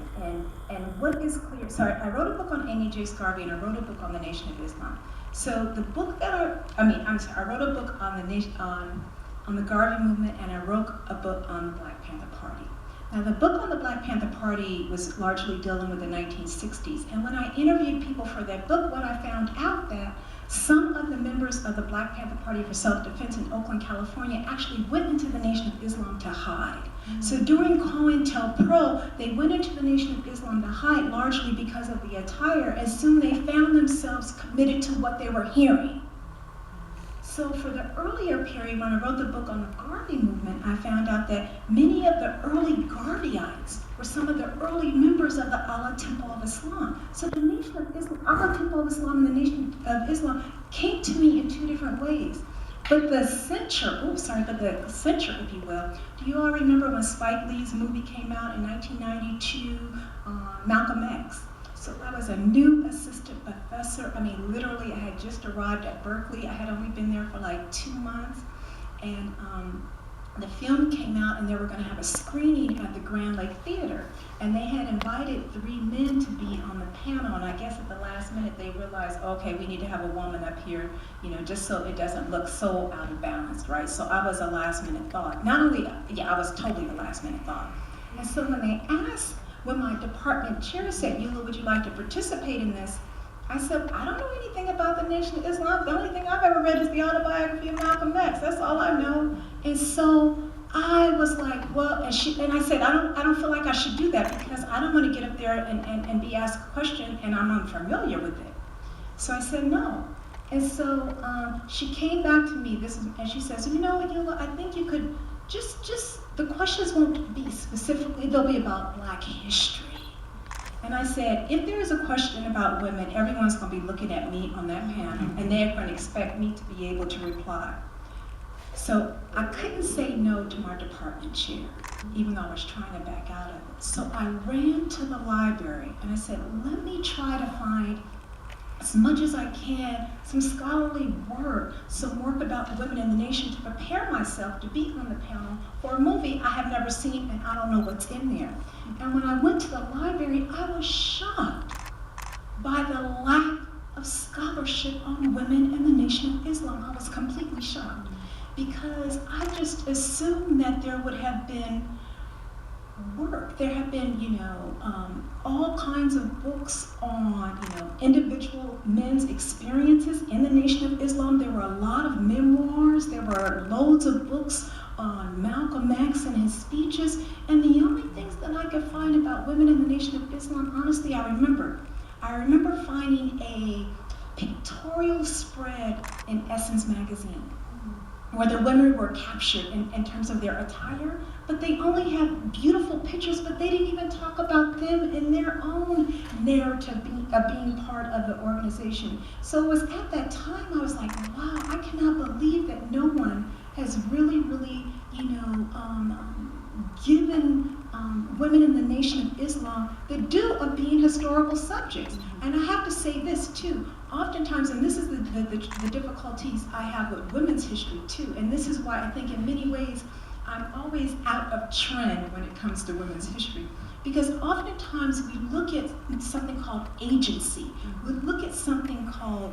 And what is clear, so I wrote a book on Amy J. Garvey, and I wrote a book on the Nation of Islam. So the book that I wrote a book on the Garvey movement, and I wrote a book on the Black Panther Party. Now the book on the Black Panther Party was largely dealing with the 1960s, and when I interviewed people for that book, what I found out that some of the members of the Black Panther Party for Self-Defense in Oakland, California actually went into the Nation of Islam to hide. So during COINTELPRO, they went into the Nation of Islam to hide largely because of the attire, and soon they found themselves committed to what they were hearing. So for the earlier period, when I wrote the book on the Garvey movement, I found out that many of the early Garveyites were some of the early members of the Allah Temple of Islam. So the Nation of Islam, Allah Temple of Islam and the Nation of Islam came to me in two different ways. But the censure, if you will, do you all remember when Spike Lee's movie came out in 1992, Malcolm X? So I was a new assistant professor. Literally, I had just arrived at Berkeley. I had only been there for like 2 months. And the film came out, and they were going to have a screening at the Grand Lake Theater. And they had invited 3 men to be on the panel. And I guess at the last minute, they realized, okay, we need to have a woman up here, just so it doesn't look so out of balance, right? So I was a last minute thought. I was totally a last minute thought. And so when my department chair said, Ula, would you like to participate in this? I said, I don't know anything about the Nation of Islam. The only thing I've ever read is the autobiography of Malcolm X. That's all I know. And so I was like, well, and I said, I don't feel like I should do that, because I don't want to get up there and be asked a question and I'm unfamiliar with it. So I said no. And so she came back to me, and she says, Ula, I think you could the questions won't be specifically, they'll be about Black history. And I said, if there is a question about women, everyone's going to be looking at me on that panel, and they're going to expect me to be able to reply. So I couldn't say no to my department chair, even though I was trying to back out of it. So I ran to the library, and I said, let me try to find, as much as I can, some scholarly work, some work about women in the nation, to prepare myself to be on the panel for a movie I have never seen, and I don't know what's in there. And when I went to the library, I was shocked by the lack of scholarship on women in the Nation of Islam. I was completely shocked, because I just assumed that there would have been work. There have been, all kinds of books on, individual men's experiences in the Nation of Islam. There were a lot of memoirs. There were loads of books on Malcolm X and his speeches. And the only things that I could find about women in the Nation of Islam, honestly, I remember finding a pictorial spread in Essence magazine, where the women were captured in terms of their attire, but they only had beautiful pictures, but they didn't even talk about them in their own narrative of being part of the organization. So it was at that time I was like, wow, I cannot believe that no one has really, given women in the Nation of Islam the due of being historical subjects. And I have to say this too, oftentimes, and this is the difficulties I have with women's history too, and this is why I think in many ways I'm always out of trend when it comes to women's history. Because oftentimes we look at something called agency, we look at something called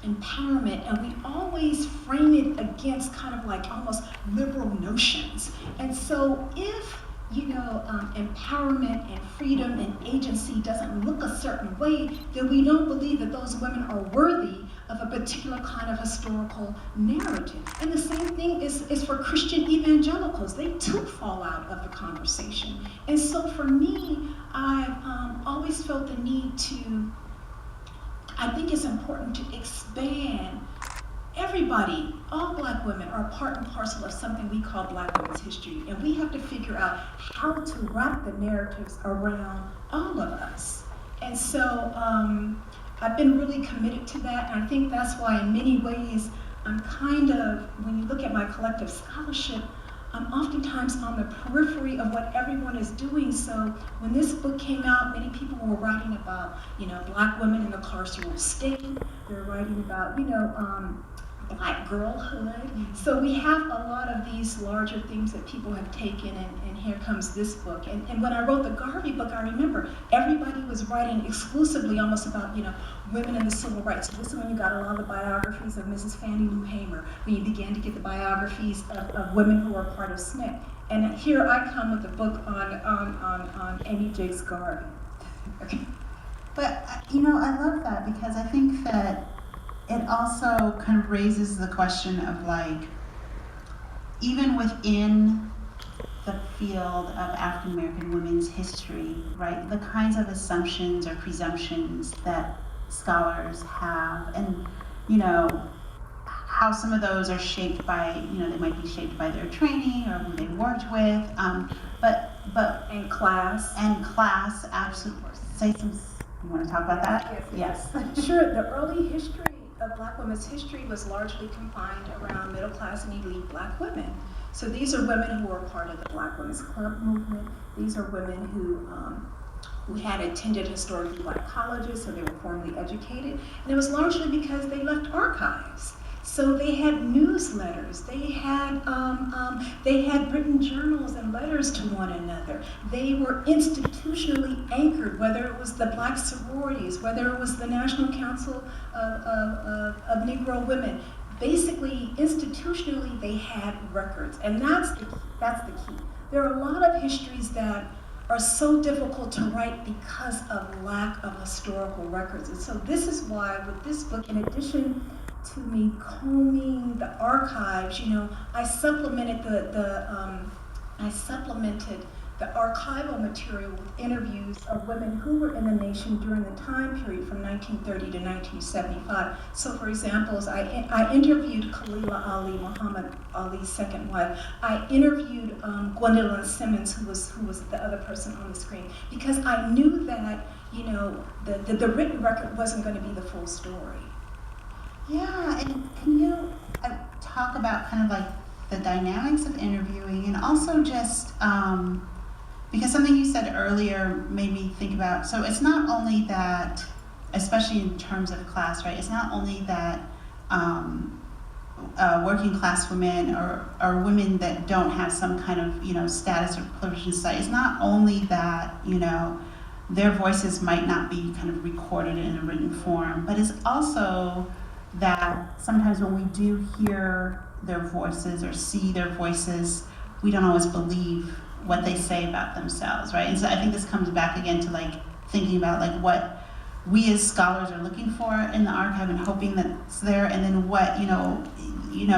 empowerment, and we always frame it against kind of like almost liberal notions. And so if empowerment and freedom and agency doesn't look a certain way, then we don't believe that those women are worthy of a particular kind of historical narrative. And the same thing is for Christian evangelicals. They too fall out of the conversation. And so for me, I've always felt the need to, I think it's important to expand. Everybody, all Black women are part and parcel of something we call Black women's history, and we have to figure out how to wrap the narratives around all of us. And so I've been really committed to that, and I think that's why in many ways I'm kind of, when you look at my collective scholarship, I'm oftentimes on the periphery of what everyone is doing. So when this book came out, many people were writing about, Black women in the carceral state. They're writing about, Black girlhood. So we have a lot of these larger things that people have taken, and here comes this book. And when I wrote the Garvey book, I remember everybody was writing exclusively almost about, women in the civil rights. So this is when you got a lot of the biographies of Mrs. Fannie Lou Hamer, when you began to get the biographies of women who were part of SNCC. And here I come with a book on Amy Jakes Garvey. Okay. But, I love that because I think that it also kind of raises the question of even within the field of African American women's history, right, the kinds of assumptions or presumptions that scholars have, and how some of those are shaped by, they might be shaped by their training or who they worked with, and class, absolutely. You want to talk about that? Yes. Sure. The early history of Black women's history was largely confined around middle class and elite Black women. So these are women who were part of the Black Women's Club movement. These are women who had attended historically Black colleges, so they were formally educated. And it was largely because they left archives. So they had newsletters, they had written journals and letters to one another. They were institutionally anchored, whether it was the Black sororities, whether it was the National Council of Negro Women. Basically, institutionally, they had records, and that's the key. There are a lot of histories that are so difficult to write because of lack of historical records. And so this is why with this book, in addition to me combing the archives, I supplemented the archival material with interviews of women who were in the Nation during the time period from 1930 to 1975. So for example, I interviewed Khalila Ali, Muhammad Ali's second wife. I interviewed Gwendolyn Simmons, who was the other person on the screen, because I knew that, the written record wasn't going to be the full story. Yeah, and can you talk about kind of like the dynamics of interviewing, and also just, because something you said earlier made me think about, so it's not only that, especially in terms of class, right, it's not only that working class women or women that don't have some kind of, status or privilege in society, it's not only that, their voices might not be kind of recorded in a written form, but it's also that sometimes when we do hear their voices or see their voices, we don't always believe what they say about themselves, right? And so I think this comes back again to thinking about what we as scholars are looking for in the archive and hoping that it's there, and then what,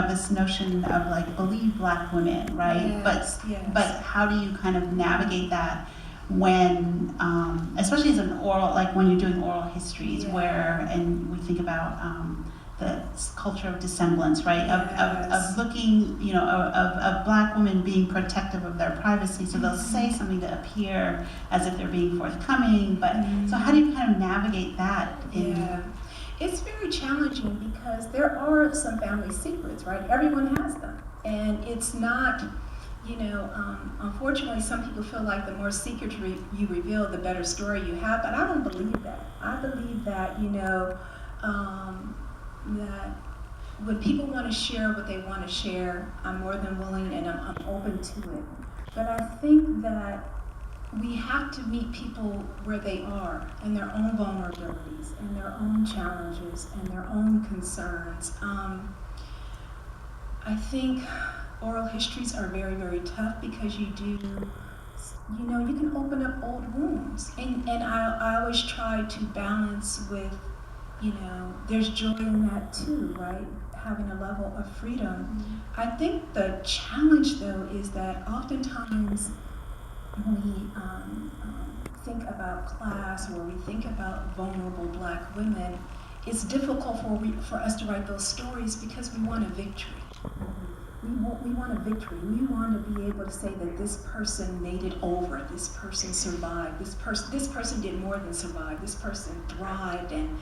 this notion of believe Black women, right? Yes, but how do you kind of navigate that when, especially as an oral, when you're doing oral histories, and we think about the culture of dissemblance, right? Of looking, of Black women being protective of their privacy, so they'll say something to appear as if they're being forthcoming, but so how do you kind of navigate that? It's very challenging because there are some family secrets, right? Everyone has them. And it's not, unfortunately, some people feel like the more secrets you reveal, the better story you have, but I don't believe that. I believe that, that when people want to share what they want to share, I'm more than willing and I'm open to it. But I think that we have to meet people where they are and their own vulnerabilities and their own challenges and their own concerns. I think oral histories are very, very tough because you can open up old wounds. And I always try to balance with, there's joy in that too, right? Having a level of freedom. I think the challenge though is that oftentimes when we think about class or we think about vulnerable Black women, it's difficult for us to write those stories because we want a victory. We want a victory. We want to be able to say that this person made it over, this person survived, this person did more than survive, this person thrived, and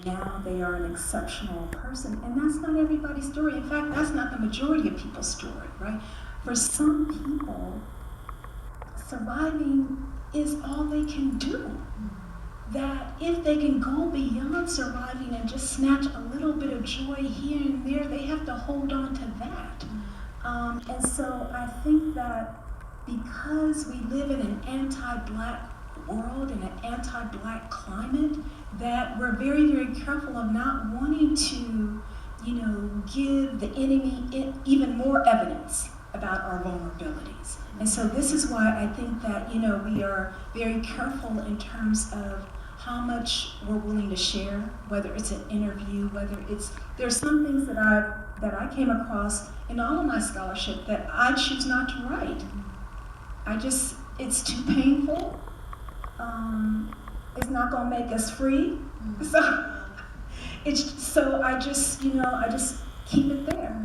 now they are an exceptional person. And that's not everybody's story. In fact, that's not the majority of people's story, right? For some people, surviving is all they can do. That if they can go beyond surviving and just snatch a little bit of joy here and there, they have to hold on to that. And so I think that because we live in an anti-Black world, in an anti-Black climate, that we're very, very careful of not wanting to, give the enemy even more evidence about our vulnerabilities. And so this is why I think that, we are very careful in terms of how much we're willing to share, whether it's an interview, there's some things that I came across in all of my scholarship that I choose not to write. It's too painful. It's not gonna make us free. So I just keep it there.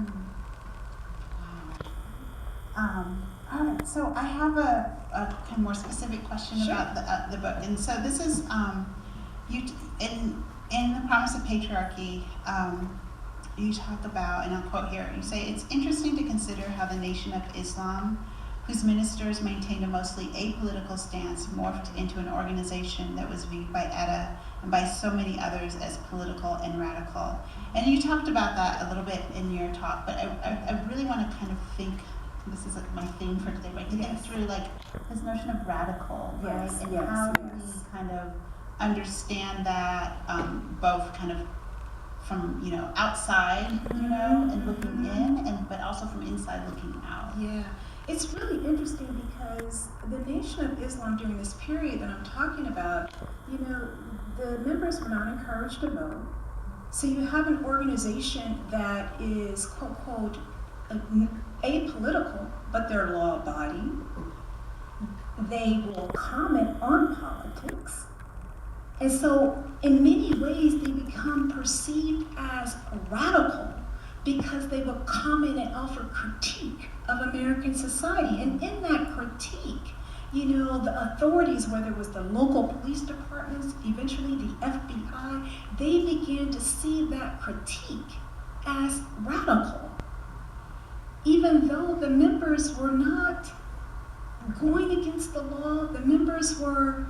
All right, so I have a kind of more specific question Sure. about the book, and so this is you in The Promise of Patriarchy. You talk about, and I'll quote here. You say it's interesting to consider how the Nation of Islam, whose ministers maintained a mostly apolitical stance, morphed into an organization that was viewed by Etta and by so many others as political and radical. And you talked about that a little bit in your talk, but I really want to kind of think. This is like my theme for today, right? To think through like this notion of radical, right? Yes, And yes, how do yes. we kind of understand that both kind of from outside, and looking in, but also from inside looking out. Yeah, it's really interesting because the Nation of Islam during this period that I'm talking about, the members were not encouraged to vote. So you have an organization that is quote quote apolitical, but they're law-abiding. They will comment on politics. And so in many ways they become perceived as radical because they will comment and offer critique of American society. And in that critique, the authorities, whether it was the local police departments, eventually the FBI, they began to see that critique as radical. Even though the members were not going against the law, the members were,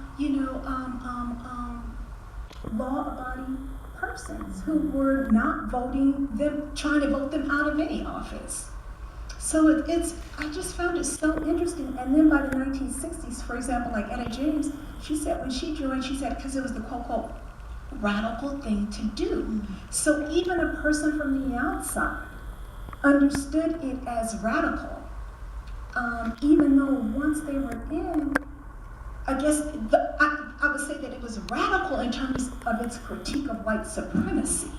law-abiding persons who were not trying to vote them out of any office. So I just found it so interesting. And then by the 1960s, for example, like Etta James, she said when she joined, because it was the quote-unquote radical thing to do. So even a person from the outside understood it as radical, even though once they were in, I guess I would say that it was radical in terms of its critique of white supremacy.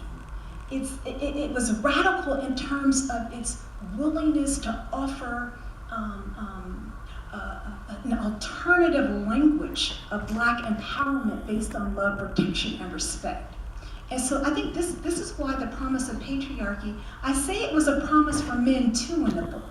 It was radical in terms of its willingness to offer an alternative language of Black empowerment based on love, protection, and respect. And so I think this is why The Promise of Patriarchy, I say it was a promise for men too in the book,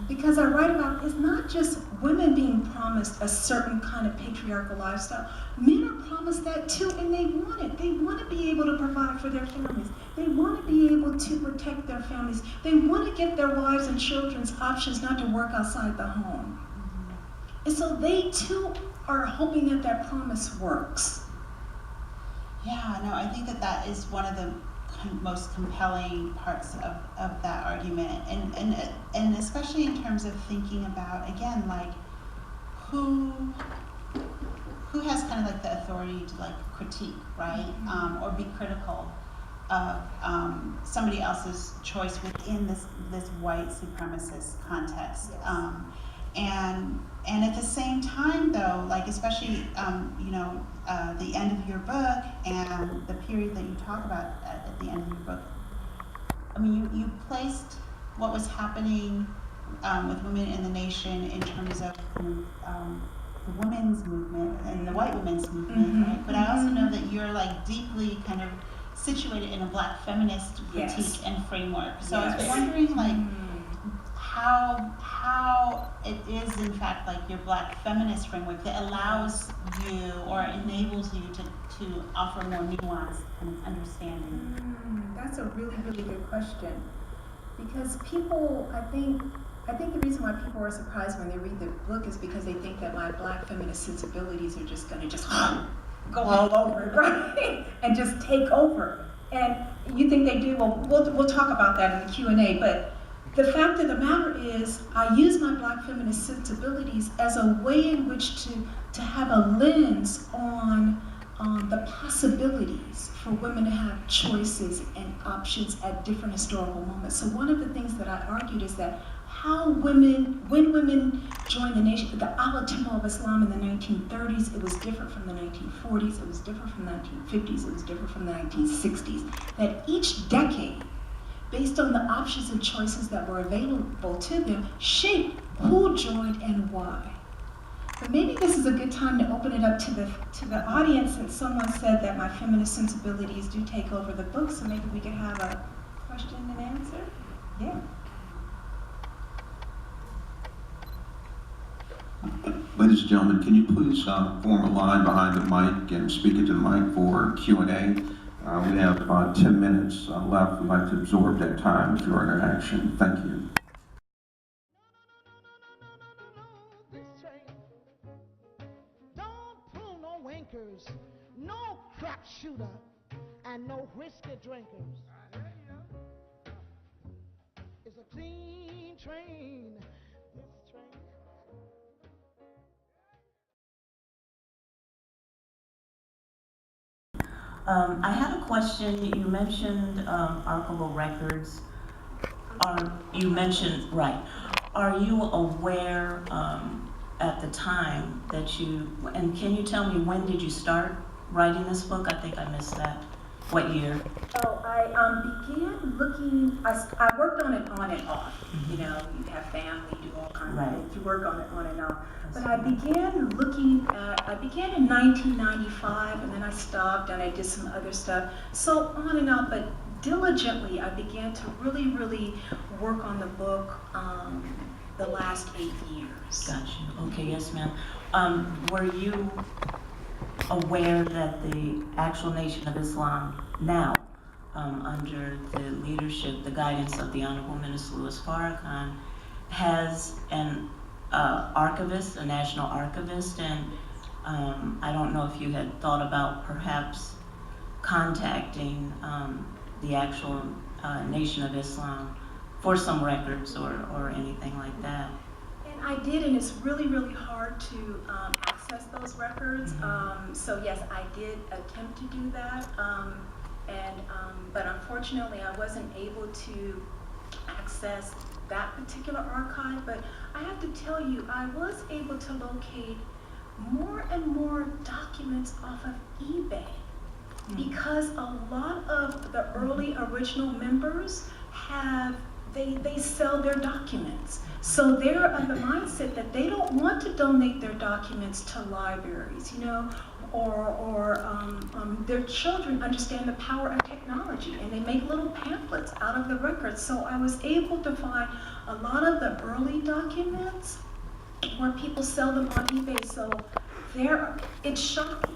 because I write about it's not just women being promised a certain kind of patriarchal lifestyle, men are promised that too, and they want it. They want to be able to provide for their families. They want to be able to protect their families. They want to give their wives and children's options not to work outside the home. And so they too are hoping that that promise works. Yeah, no, I think that that is one of the most compelling parts of that argument, and especially in terms of thinking about, again, like who has kind of like the authority to like critique, right, or be critical of somebody else's choice within this white supremacist context. And at the same time, though, like especially the end of your book and the period that you talk about at the end of your book, I mean, you placed what was happening with women in the nation in terms of the women's movement and the white women's movement, right? But I also know that you're like deeply kind of situated in a Black feminist critique and framework. So I was wondering, like, how it is in fact like your Black feminist framework that allows you or enables you to offer more nuance and understanding. That's a really, really good question, because people, I think the reason why people are surprised when they read the book is because they think that my Black feminist sensibilities are just going to just go all over it, right? And just take over. And you think they do? Well, we'll talk about that in the Q&A, but the fact of the matter is, I use my Black feminist sensibilities as a way in which to have a lens on the possibilities for women to have choices and options at different historical moments. So one of the things that I argued is that when women joined the nation, the Ula Temple of Islam in the 1930s, it was different from the 1940s, it was different from the 1950s, it was different from the 1960s. That each decade, based on the options and choices that were available to them, shaped who joined and why. But maybe this is a good time to open it up to the audience, since someone said that my feminist sensibilities do take over the book, so maybe we could have a question and answer. Yeah. Ladies and gentlemen, can you please form a line behind the mic and speak into the mic for Q&A? We have 10 minutes left. We'd like to absorb that time with your interaction. Thank you. This train don't pull no winkers, no crap shooter, and no whiskey drinkers. It's a clean train. This train. I had a question. You mentioned archival records. You mentioned, right. Are you aware at the time that and can you tell me when did you start writing this book? I think I missed that. What year? Oh, I began looking, I worked on it on and off. You know, you have family, do all kinds of things. You work on it on and off. But I began in 1995, and then I stopped and I did some other stuff. So on and off, but diligently I began to really, really work on the book the last 8 years. Got you. Okay, yes ma'am. Were you aware that the actual Nation of Islam now, under the leadership, the guidance of the Honorable Minister Louis Farrakhan, has an archivist, a national archivist, and I don't know if you had thought about perhaps contacting the actual Nation of Islam for some records or anything like that. And I did, and it's really, really hard to access those records. So yes, I did attempt to do that, but unfortunately I wasn't able to access that particular archive. But I have to tell you, I was able to locate more and more documents off of eBay, because a lot of the early original members they sell their documents. So they're of the mindset that they don't want to donate their documents to libraries, you know, or their children understand the power of technology, and they make little pamphlets out of the records. So I was able to find a lot of the early documents where people sell them on eBay. So it's shocking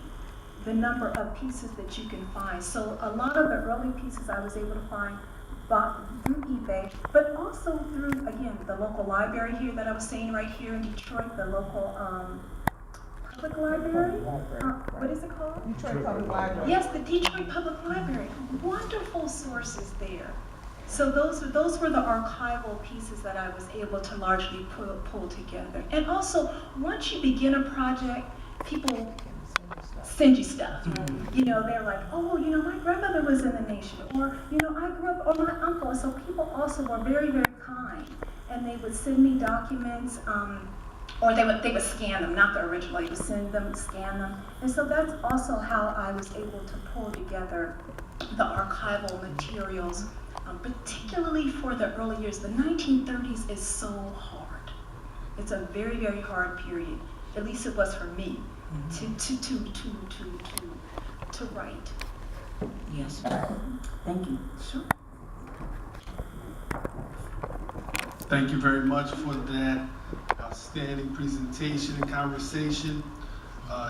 the number of pieces that you can find. So a lot of the early pieces I was able to find bought through eBay, but also through, again, the local library here that I was saying right here in Detroit, the local public library. What is it called? Detroit Public Library. Yes, the Detroit Public Library. Wonderful sources there. So those were the archival pieces that I was able to largely pull together. And also, once you begin a project, people send you stuff. You know, they're like, oh, you know, my grandmother was in the nation, or, you know, I grew up, or my uncle. So people also were very, very kind, and they would send me documents, or they would scan them, not the original. They would send them, scan them, and so that's also how I was able to pull together the archival materials, particularly for the early years. The 1930s is so hard. It's a very, very hard period. At least it was for me. To write. Yes. Thank you. Sure. Thank you very much for that outstanding presentation and conversation.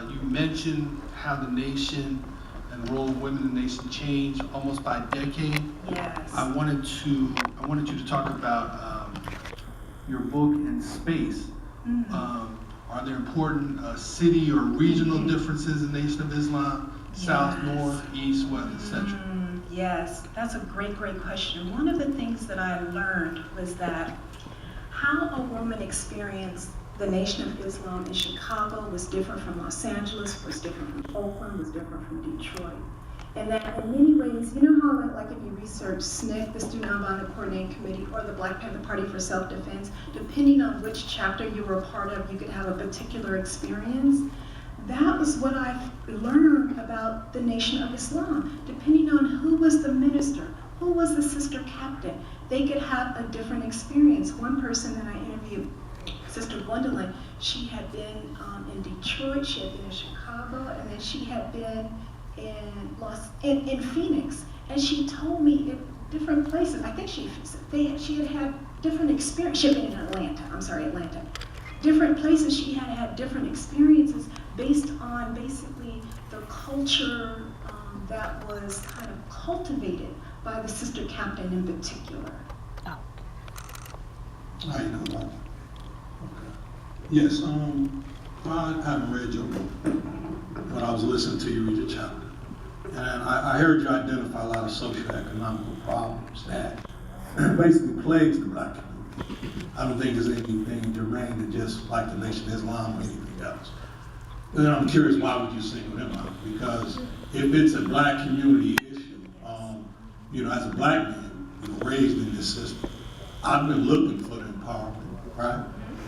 You mentioned how the nation and the role of women in the nation changed almost by a decade. Yes. I wanted you to talk about your book and space. Are there important city or regional differences in the Nation of Islam? South, North, East, West, etc.? Yes, that's a great, great question. One of the things that I learned was that how a woman experienced the Nation of Islam in Chicago was different from Los Angeles, was different from Oakland, was different from Detroit. And that in many ways, you know how like if you research SNCC, the Student Nonviolent Coordinating Committee, or the Black Panther Party for Self-Defense, depending on which chapter you were a part of, you could have a particular experience. That was what I've learned about the Nation of Islam. Depending on who was the minister, who was the sister captain, they could have a different experience. One person that I interviewed, Sister Gwendolyn, she had been in Detroit, she had been in Chicago, and then she had been in Phoenix, and she told me in different places. I think she had different experiences. She had been in Atlanta. Different places she had had different experiences based on basically the culture that was kind of cultivated by the sister captain in particular. How you know that? Okay. Yes. I haven't read your book, but I was listening to you read your chapter. And I heard you identify a lot of socioeconomic problems that basically plagues the Black community. I don't think there's anything germane to just like the Nation of Islam or anything else. And then I'm curious, why would you single them out? Because if it's a Black community issue, you know, as a Black man, you know, raised in this system, I've been looking for the empowerment, right?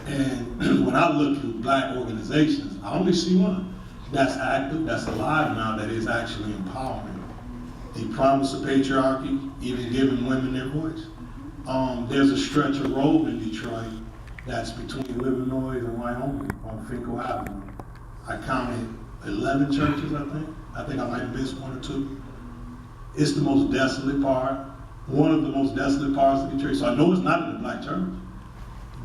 And when I look through Black organizations, I only see one that's active, that's alive now, that is actually empowering. The promise of patriarchy, even giving women their voice. There's a stretch of road in Detroit that's between Illinois and Wyoming on Finkel Avenue. I counted 11 churches, I think. I think I might have missed one or two. It's the most desolate part, one of the most desolate parts of Detroit. So I know it's not in the Black church.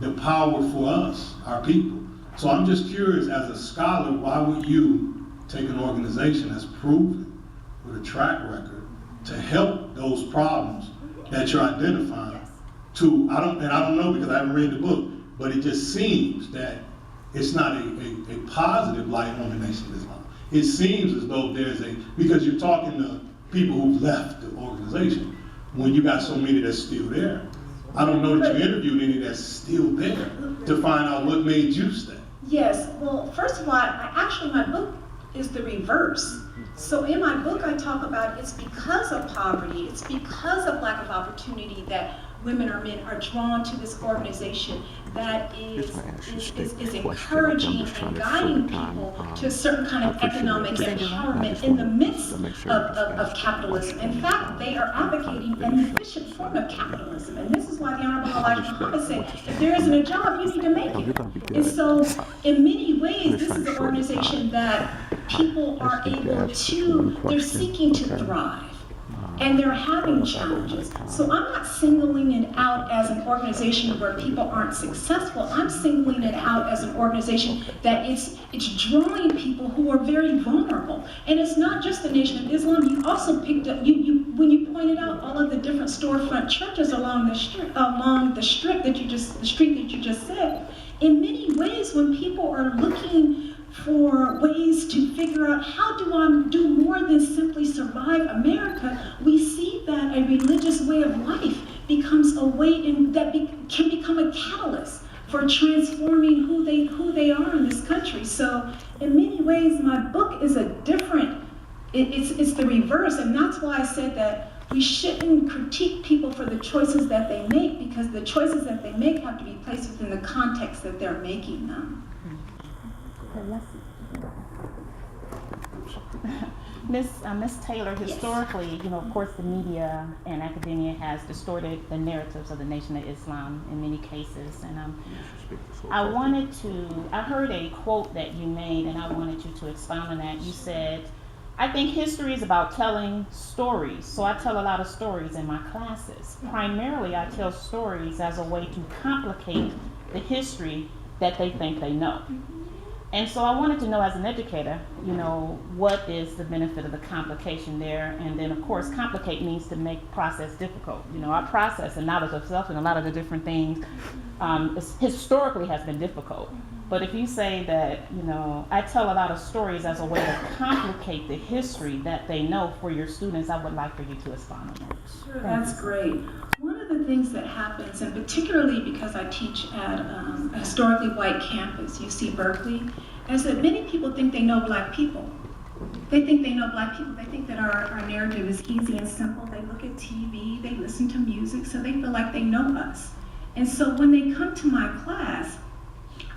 The power for us, our people. So I'm just curious, as a scholar, why would you take an organization that's proven with a track record to help those problems that you're identifying to, I don't know because I haven't read the book, but it just seems that it's not a positive light on the Nation of Islam. It seems as though there's because you're talking to people who've left the organization, when you got so many that's still there. I don't know that you interviewed any that's still there to find out what made you stay. Yes, well, first of all, my book is the reverse. So in my book, I talk about it's because of poverty, it's because of lack of opportunity that women or men are drawn to this organization that is encouraging and guiding people to a certain kind of economic empowerment in the midst of capitalism. In fact, they are advocating an efficient form of capitalism. And this is why the Honorable Elijah Muhammad said, if there isn't a job, you need to make it. And so, in many ways, this is an organization that people are able to, they're seeking to thrive. and they're having challenges. So I'm not singling it out as an organization where people aren't successful. I'm singling it out as an organization that it's drawing people who are very vulnerable. And it's not just the Nation of Islam. You also picked up, when you pointed out all of the different storefront churches along the street that you just said. In many ways, when people are looking for ways to figure out how do I do more than simply survive America, we see that a religious way of life becomes a way can become a catalyst for transforming who they are in this country. So in many ways, my book is it's the reverse, and that's why I said that we shouldn't critique people for the choices that they make, because the choices that they make have to be placed within the context that they're making them. Miss Taylor, historically, of course, the media and academia has distorted the narratives of the Nation of Islam in many cases. And I heard a quote that you made, and I wanted you to expound on that. You said, I think history is about telling stories. So I tell a lot of stories in my classes. Primarily, I tell stories as a way to complicate the history that they think they know. And so I wanted to know, as an educator, what is the benefit of the complication there? And then, of course, complicate means to make process difficult. Our process and knowledge of self and a lot of the different things historically has been difficult. But if you say that, I tell a lot of stories as a way to complicate the history that they know for your students, I would like for you to expound on that. Sure, that's great. One of the things that happens, and particularly because I teach at a historically white campus, UC Berkeley, is that many people think they know Black people. They think they know Black people. They think that our narrative is easy and simple. They look at TV, they listen to music, so they feel like they know us. And so when they come to my class,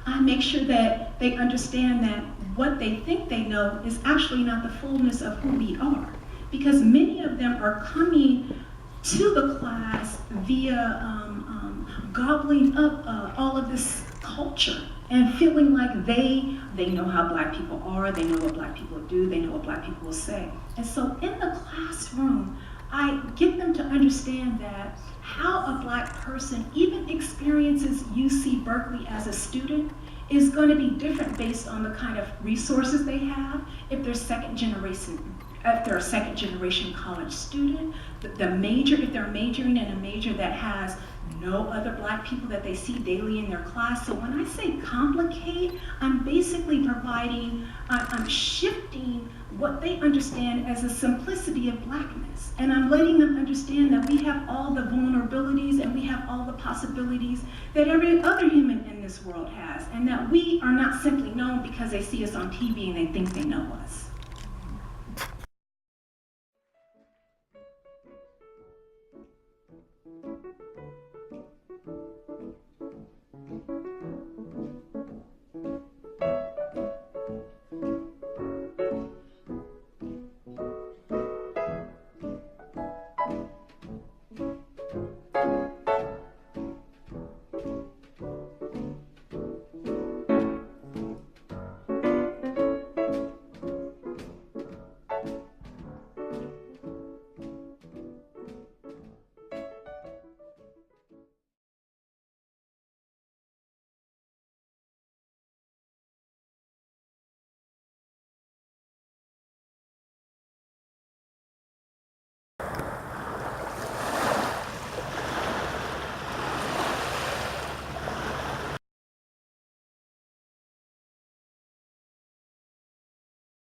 I make sure that they understand that what they think they know is actually not the fullness of who we are. Because many of them are coming to the class via gobbling up all of this culture and feeling like they know how Black people are, they know what Black people do, they know what Black people will say. And so in the classroom, I get them to understand that how a Black person even experiences UC Berkeley as a student is going to be different based on the kind of resources they have. If they're if they're a second generation college student, if they're majoring in a major that has no other Black people that they see daily in their class. So when I say complicate, I'm basically I'm shifting what they understand as a simplicity of Blackness. And I'm letting them understand that we have all the vulnerabilities and we have all the possibilities that every other human in this world has. And that we are not simply known because they see us on TV and they think they know us.